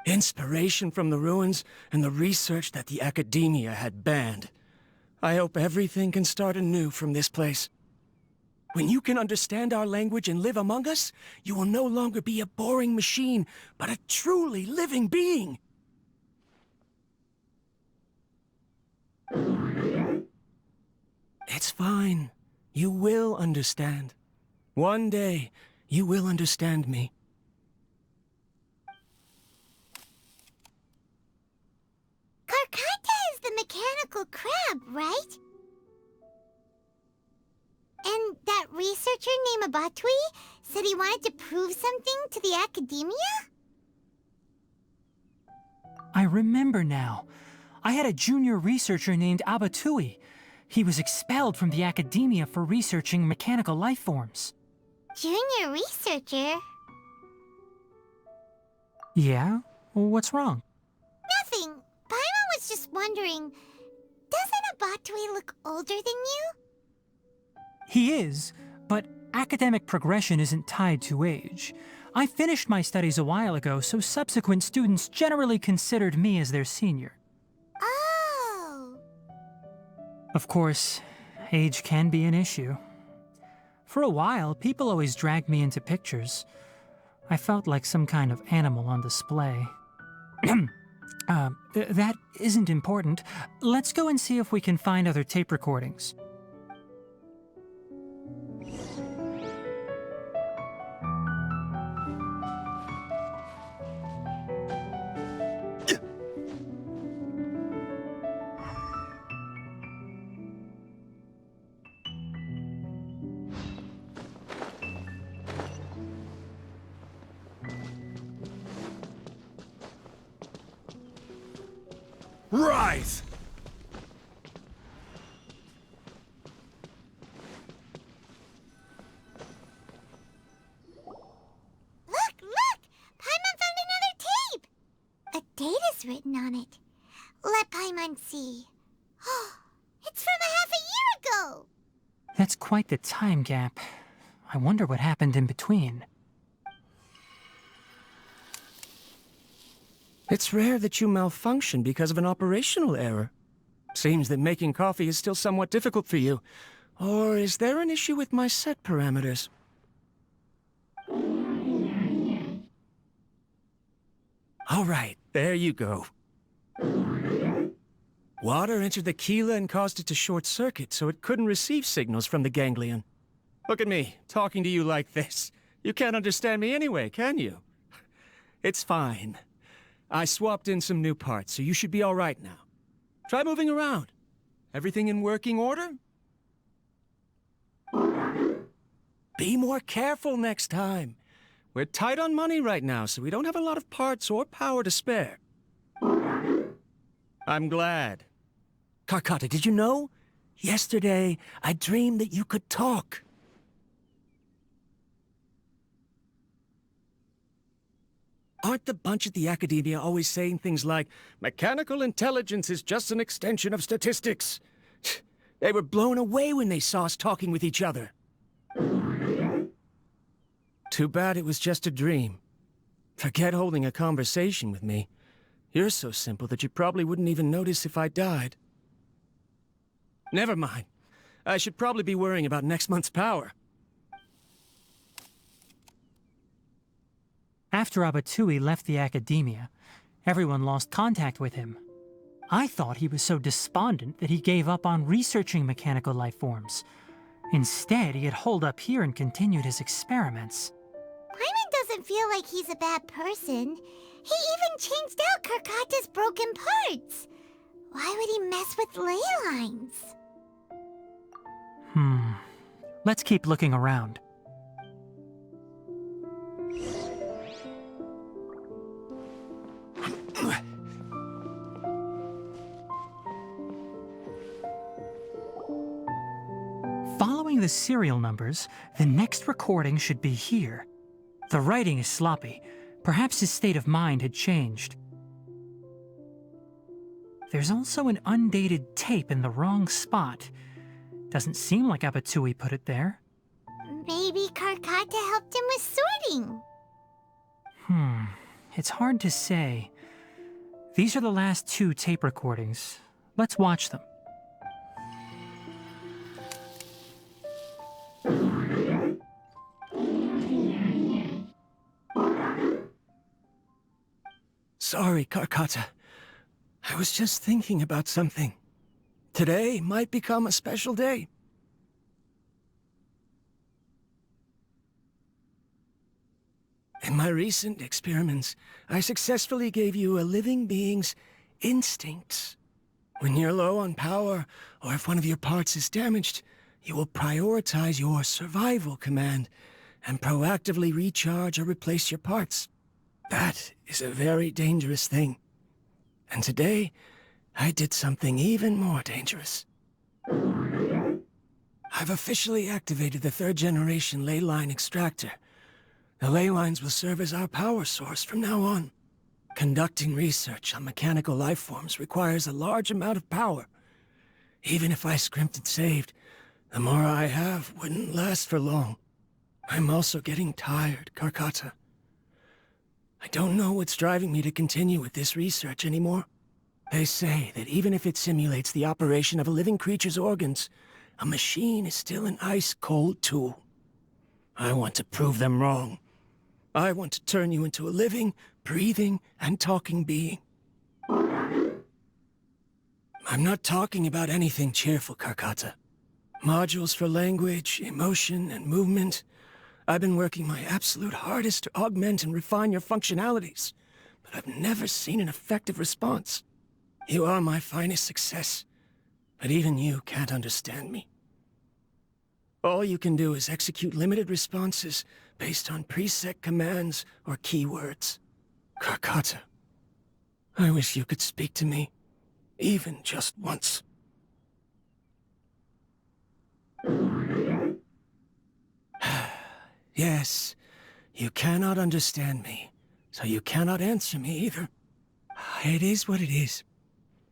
Speaker 11: Inspiration from the ruins and the research that the Academia had banned. I hope everything can start anew from this place. When you can understand our language and live among us, you will no longer be a boring machine, but a truly living being.
Speaker 12: It's fine. You will understand. One day, you will understand me.
Speaker 2: Karkata is the mechanical crab, right? And that researcher named Abatui said he wanted to prove something to the academia?
Speaker 3: I remember now. I had a junior researcher named Abatui. He was expelled from the academia for researching mechanical life forms.
Speaker 2: Junior researcher?
Speaker 3: Yeah? What's wrong?
Speaker 2: Nothing. Paimon was just wondering, doesn't Abatui look older than you?
Speaker 3: He is, but academic progression isn't tied to age. I finished my studies a while ago, so subsequent students generally considered me as their senior.
Speaker 2: Oh.
Speaker 3: Of course, age can be an issue. For a while, people always dragged me into pictures. I felt like some kind of animal on display. That isn't important. Let's go and see if we can find other tape recordings.
Speaker 10: Rise!
Speaker 2: Look! Paimon found another tape! A date is written on it. Let Paimon see. It's from a half a year ago!
Speaker 3: That's quite the time gap. I wonder what happened in between.
Speaker 12: It's rare that you malfunction because of an operational error. Seems that making coffee is still somewhat difficult for you. Or is there an issue with my set parameters? All right, there you go. Water entered the chela and caused it to short circuit, so it couldn't receive signals from the ganglion. Look at me, talking to you like this. You can't understand me anyway, can you? It's fine. I swapped in some new parts, so you should be all right now. Try moving around. Everything in working order? Be more careful next time. We're tight on money right now, so we don't have a lot of parts or power to spare. I'm glad. Karkata, did you know? Yesterday, I dreamed that you could talk. Aren't the bunch at the Academia always saying things like, mechanical intelligence is just an extension of statistics? They were blown away when they saw us talking with each other. Too bad it was just a dream. Forget holding a conversation with me. You're so simple that you probably wouldn't even notice if I died. Never mind. I should probably be worrying about next month's power.
Speaker 3: After Abatui left the academia, everyone lost contact with him. I thought he was so despondent that he gave up on researching mechanical life forms. Instead, he had holed up here and continued his experiments.
Speaker 2: Paimon doesn't feel like he's a bad person. He even changed out Karkata's broken parts. Why would he mess with ley lines?
Speaker 3: Let's keep looking around. Following the serial numbers, the next recording should be here. The writing is sloppy. Perhaps his state of mind had changed. There's also an undated tape in the wrong spot. Doesn't seem like Abatui put it there.
Speaker 2: Maybe Karkata helped him with sorting.
Speaker 3: It's hard to say. These are the last 2 tape recordings. Let's watch them.
Speaker 12: Sorry, Karkata. I was just thinking about something. Today might become a special day. In my recent experiments, I successfully gave you a living being's instincts. When you're low on power, or if one of your parts is damaged, you will prioritize your survival command and proactively recharge or replace your parts. That is a very dangerous thing. And today, I did something even more dangerous. I've officially activated the 3rd generation ley line extractor. The ley lines will serve as our power source from now on. Conducting research on mechanical life forms requires a large amount of power. Even if I scrimped and saved, the more I have wouldn't last for long. I'm also getting tired, Karkata. I don't know what's driving me to continue with this research anymore. They say that even if it simulates the operation of a living creature's organs, a machine is still an ice-cold tool. I want to prove them wrong. I want to turn you into a living, breathing, and talking being. I'm not talking about anything cheerful, Karkata. Modules for language, emotion, and movement. I've been working my absolute hardest to augment and refine your functionalities, but I've never seen an effective response. You are my finest success, but even you can't understand me. All you can do is execute limited responses based on preset commands or keywords. Karkata, I wish you could speak to me, even just once. Yes, you cannot understand me, so you cannot answer me either. It is what it is.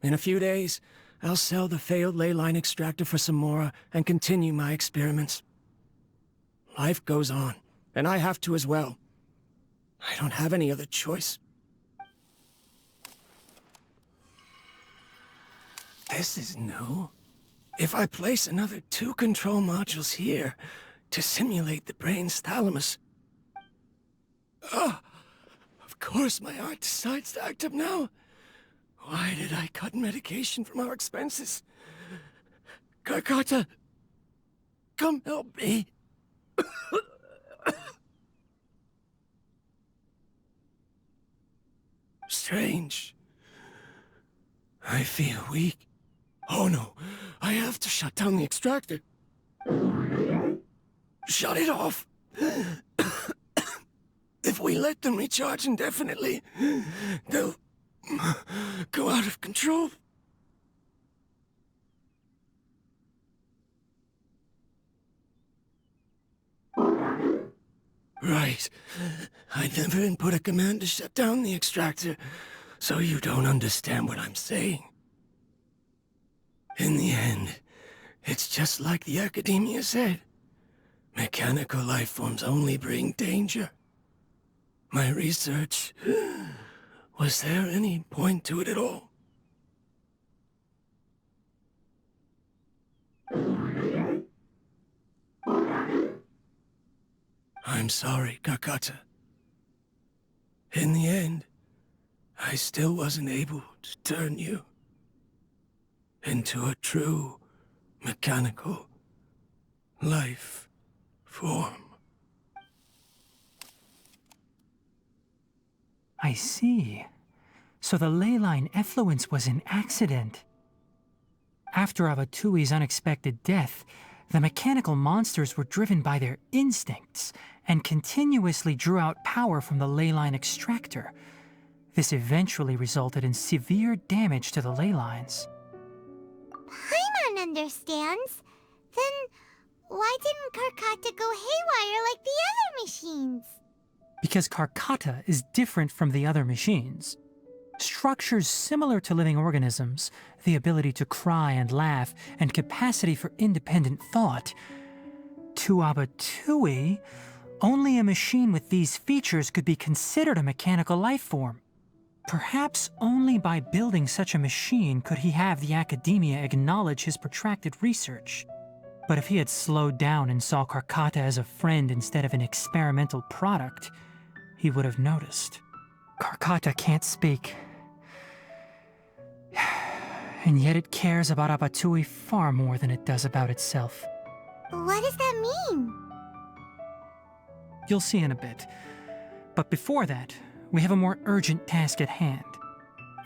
Speaker 12: In a few days, I'll sell the failed ley line extractor for some more and continue my experiments. Life goes on, and I have to as well. I don't have any other choice. This is new. If I place another 2 control modules here to simulate the brain's thalamus... Of course my heart decides to act up now. Why did I cut medication from our expenses? Karkata, come help me. Strange. I feel weak. Oh no, I have to shut down the extractor. Shut it off. If we let them recharge indefinitely, they'll go out of control. Right. I never input a command to shut down the extractor, so you don't understand what I'm saying. In the end, it's just like the academia said. Mechanical life forms only bring danger. My research... Was there any point to it at all? I'm sorry, Karkata. In the end, I still wasn't able to turn you into a true mechanical life form.
Speaker 3: I see. So the ley line effluence was an accident. After Abatui's unexpected death, the mechanical monsters were driven by their instincts and continuously drew out power from the ley line extractor. This eventually resulted in severe damage to the ley lines.
Speaker 2: Paimon understands. Then why didn't Karkata go haywire like the other machines?
Speaker 3: Because Karkata is different from the other machines. Structures similar to living organisms, the ability to cry and laugh, and capacity for independent thought. To Abatui, only a machine with these features could be considered a mechanical life form. Perhaps only by building such a machine could he have the academia acknowledge his protracted research. But if he had slowed down and saw Karkata as a friend instead of an experimental product, he would have noticed. Karkata can't speak. And yet it cares about Abatui far more than it does about itself.
Speaker 2: What does that mean?
Speaker 3: You'll see in a bit. But before that, we have a more urgent task at hand.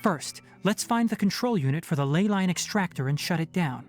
Speaker 3: First, let's find the control unit for the ley line extractor and shut it down.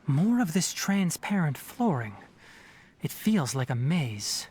Speaker 3: More of this transparent flooring. It feels like a maze.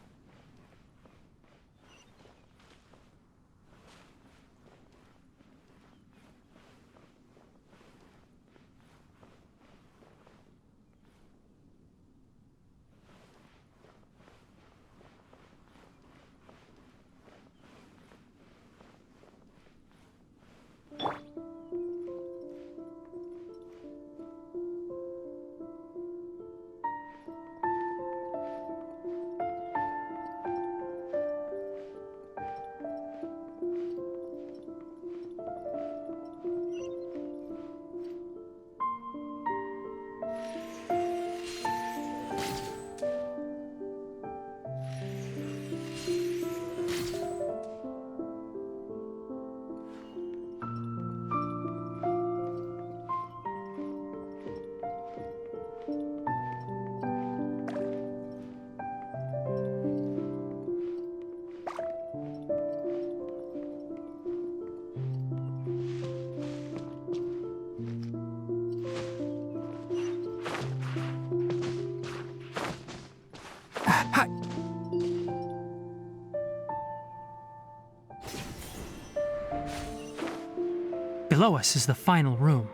Speaker 3: Below us is the final room.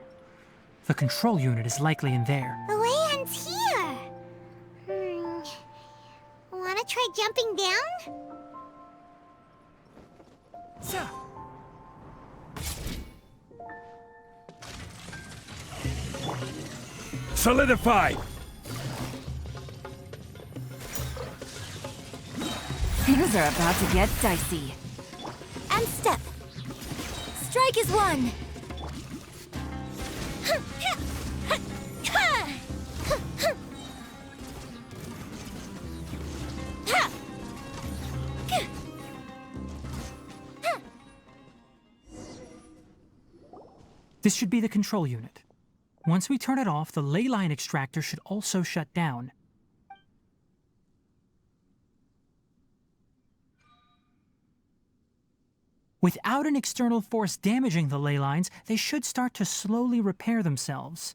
Speaker 3: The control unit is likely in there.
Speaker 2: The way ends here. Wanna try jumping down?
Speaker 10: Solidify!
Speaker 1: Things are about to get dicey.
Speaker 2: And step. Strike is one.
Speaker 3: This should be the control unit. Once we turn it off, the ley line extractor should also shut down. Without an external force damaging the ley lines, they should start to slowly repair themselves.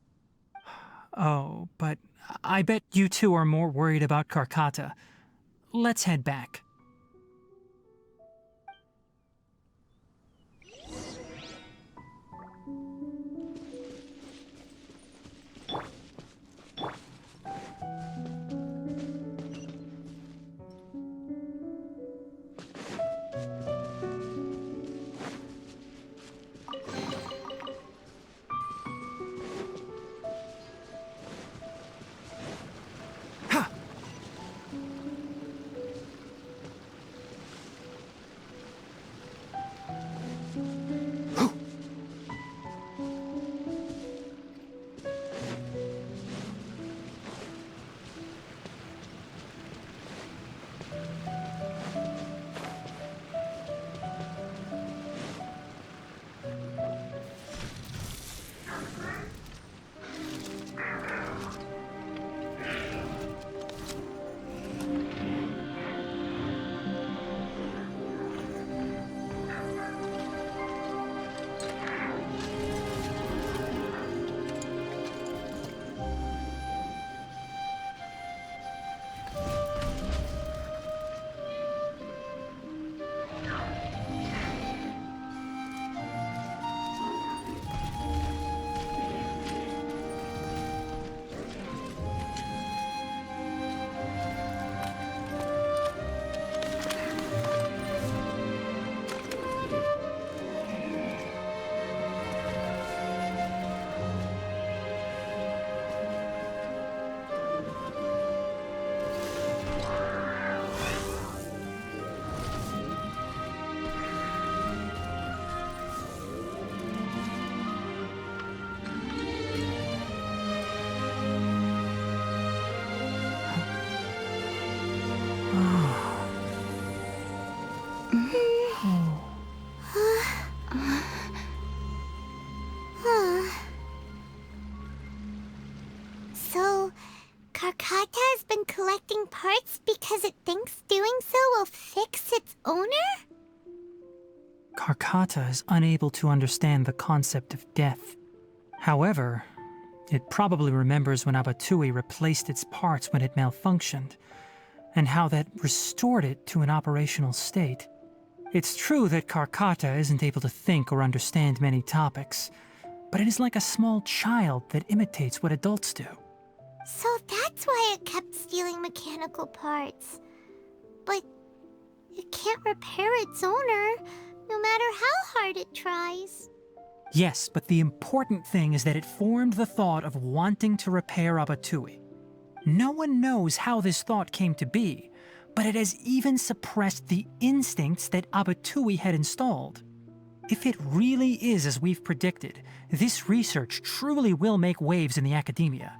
Speaker 3: Oh, but I bet you two are more worried about Karkata. Let's head back.
Speaker 2: collecting parts because it thinks doing so will fix its owner?
Speaker 3: Karkata is unable to understand the concept of death. However, it probably remembers when Abatui replaced its parts when it malfunctioned, and how that restored it to an operational state. It's true that Karkata isn't able to think or understand many topics, but it is like a small child that imitates what adults do.
Speaker 2: So that's why it kept stealing mechanical parts. But it can't repair its owner, no matter how hard it tries.
Speaker 3: Yes, but the important thing is that it formed the thought of wanting to repair Abatui. No one knows how this thought came to be, but it has even suppressed the instincts that Abatui had installed. If it really is as we've predicted, this research truly will make waves in the academia.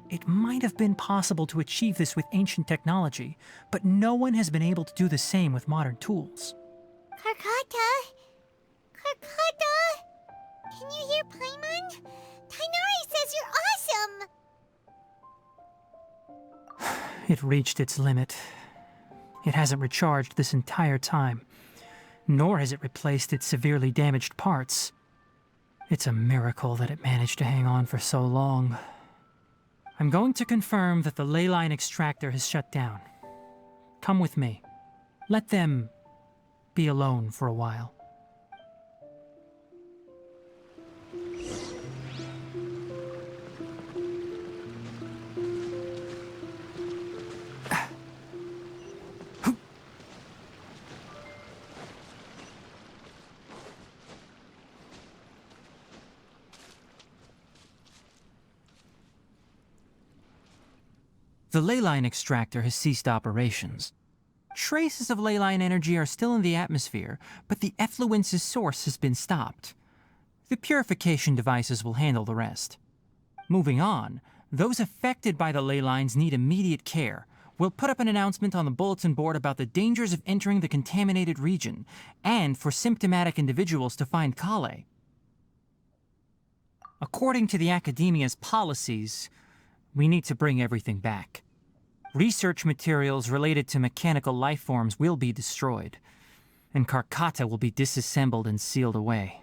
Speaker 3: It might have been possible to achieve this with ancient technology, but no one has been able to do the same with modern tools.
Speaker 2: Karkata? Karkata? Can you hear Paimon? Tighnari says you're awesome!
Speaker 3: It reached its limit. It hasn't recharged this entire time, nor has it replaced its severely damaged parts. It's a miracle that it managed to hang on for so long. I'm going to confirm that the ley line extractor has shut down. Come with me. Let them be alone for a while. The ley line extractor has ceased operations. Traces of ley line energy are still in the atmosphere, but the effluence's source has been stopped. The purification devices will handle the rest. Moving on, those affected by the ley lines need immediate care. We'll put up an announcement on the bulletin board about the dangers of entering the contaminated region, and for symptomatic individuals to find Kale. According to the Academia's policies, we need to bring everything back. Research materials related to mechanical life forms will be destroyed, and Karkata will be disassembled and sealed away.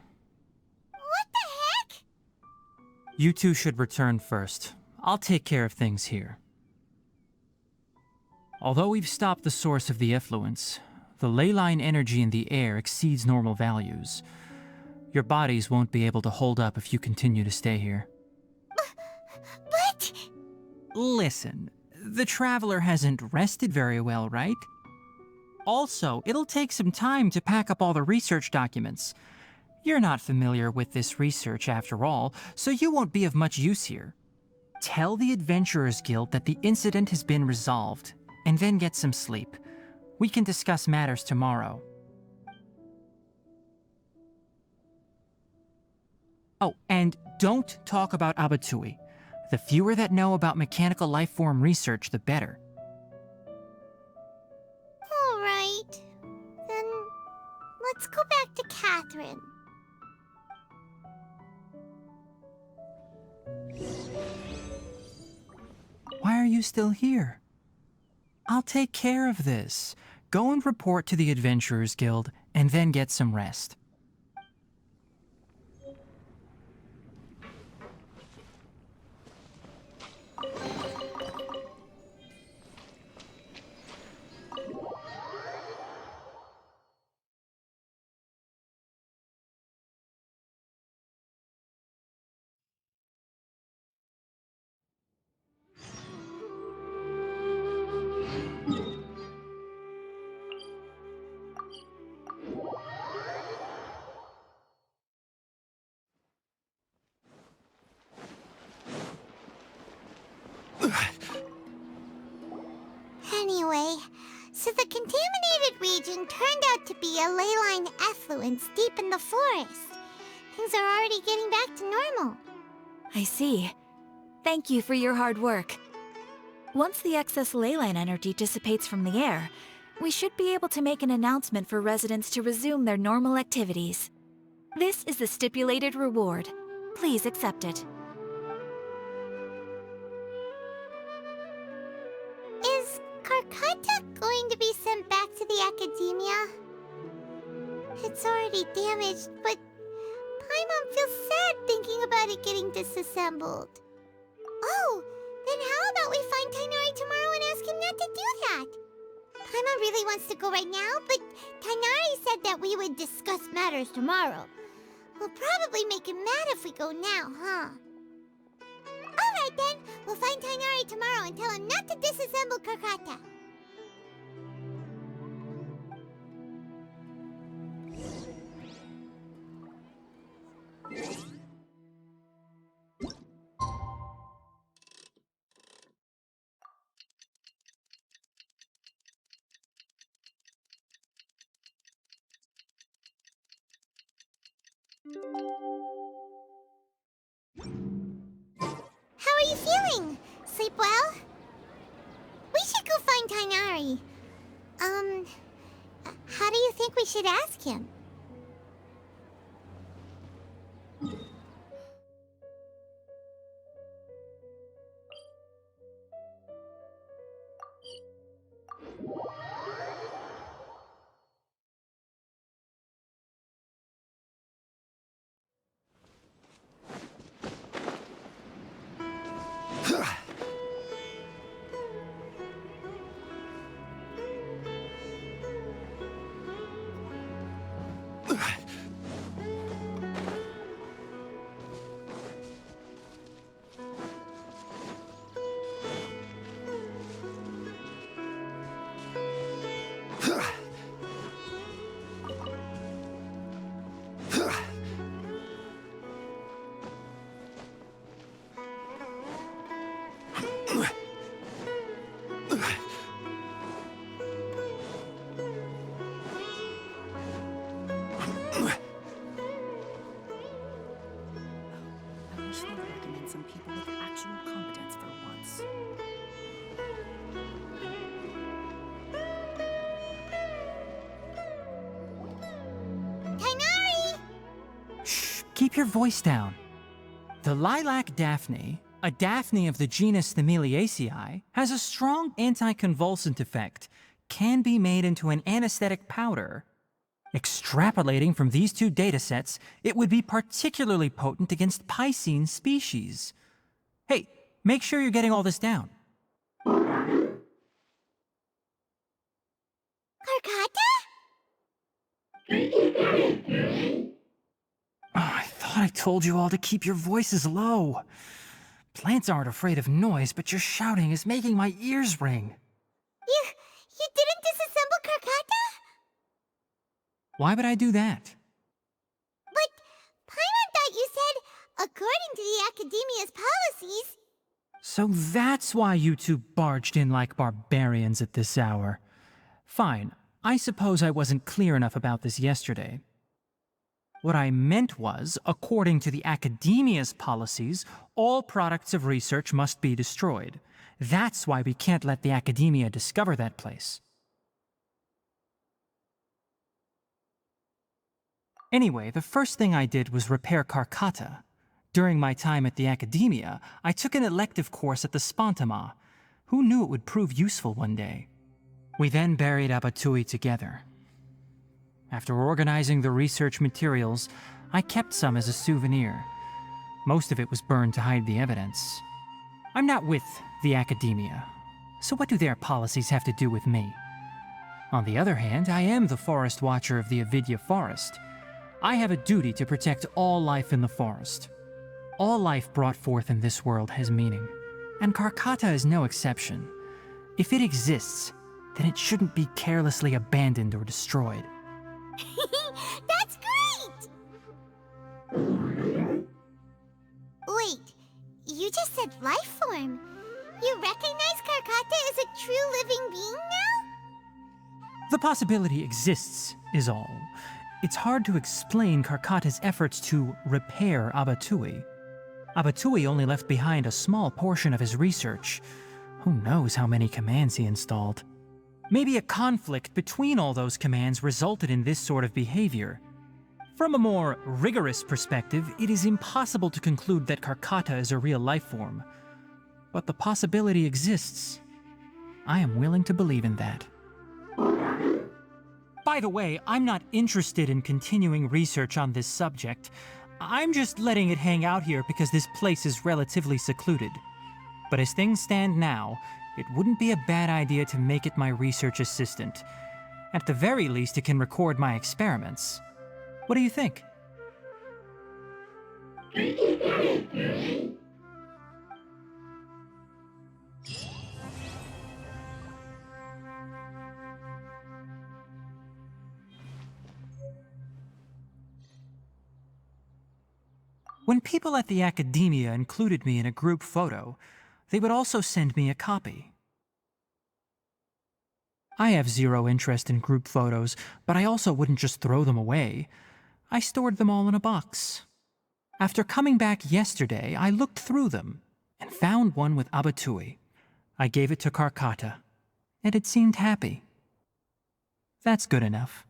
Speaker 2: What the heck?
Speaker 3: You two should return first. I'll take care of things here. Although we've stopped the source of the effluence, the ley line energy in the air exceeds normal values. Your bodies won't be able to hold up if you continue to stay here.
Speaker 2: But...
Speaker 3: Listen, the Traveler hasn't rested very well, right? Also, it'll take some time to pack up all the research documents. You're not familiar with this research after all, so you won't be of much use here. Tell the Adventurers Guild that the incident has been resolved, and then get some sleep. We can discuss matters tomorrow. Oh, and don't talk about Abatui. The fewer that know about mechanical life form research, the better.
Speaker 2: All right. Then let's go back to Catherine.
Speaker 3: Why are you still here? I'll take care of this. Go and report to the Adventurers Guild, and then get some rest.
Speaker 2: Anyway, so the contaminated region turned out to be a ley line effluence deep in the forest. Things are already getting back to normal.
Speaker 1: I see. Thank you for your hard work. Once the excess ley line energy dissipates from the air, we should be able to make an announcement for residents to resume their normal activities. This is the stipulated reward. Please accept it.
Speaker 2: Is Karkata going to be sent back to the Academia? It's already damaged, but Paimon feels sad thinking about it getting disassembled. Oh, then how about we find Tighnari tomorrow and ask him not to do that? Paimon really wants to go right now, but Tighnari said that we would discuss matters tomorrow. We'll probably make him mad if we go now, huh? Alright then, we'll find Tighnari tomorrow and tell him not to disassemble Karkata. How are you feeling? Sleep well? We should go find Tighnari. How do you think we should ask him?
Speaker 13: Some people with actual competence for once.
Speaker 2: Tighnari!
Speaker 3: Shh, keep your voice down. The lilac daphne, a daphne of the genus Thymilaceae, has a strong anticonvulsant effect, can be made into an anesthetic powder. Extrapolating from these two datasets, it would be particularly potent against Piscine species. Hey, make sure you're getting all this down.
Speaker 2: Karkata?
Speaker 3: Oh, I thought I told you all to keep your voices low. Plants aren't afraid of noise, but your shouting is making my ears ring.
Speaker 2: You didn't disassemble Karkata?
Speaker 3: Why would I do that?
Speaker 2: But Paimon thought you said, according to the Academia's policies...
Speaker 3: So that's why you two barged in like barbarians at this hour. Fine, I suppose I wasn't clear enough about this yesterday. What I meant was, according to the Academia's policies, all products of research must be destroyed. That's why we can't let the Academia discover that place. Anyway, the first thing I did was repair Karkata. During my time at the Academia, I took an elective course at the Spontama. Who knew it would prove useful one day? We then buried Abatui together. After organizing the research materials, I kept some as a souvenir. Most of it was burned to hide the evidence. I'm not with the Academia, so what do their policies have to do with me? On the other hand, I am the Forest Watcher of the Avidya Forest. I have a duty to protect all life in the forest. All life brought forth in this world has meaning, and Karkata is no exception. If it exists, then it shouldn't be carelessly abandoned or destroyed.
Speaker 2: That's great! Wait, you just said life form. You recognize Karkata as a true living being now?
Speaker 3: The possibility exists, is all. It's hard to explain Karkata's efforts to repair Abatui. Abatui only left behind a small portion of his research. Who knows how many commands he installed? Maybe a conflict between all those commands resulted in this sort of behavior. From a more rigorous perspective, it is impossible to conclude that Karkata is a real life form. But the possibility exists. I am willing to believe in that. By the way, I'm not interested in continuing research on this subject. I'm just letting it hang out here because this place is relatively secluded. But as things stand now, it wouldn't be a bad idea to make it my research assistant. At the very least, it can record my experiments. What do you think? When people at the academia included me in a group photo, they would also send me a copy. I have zero interest in group photos, but I also wouldn't just throw them away. I stored them all in a box. After coming back yesterday, I looked through them and found one with Abatui. I gave it to Karkata, and it seemed happy. That's good enough.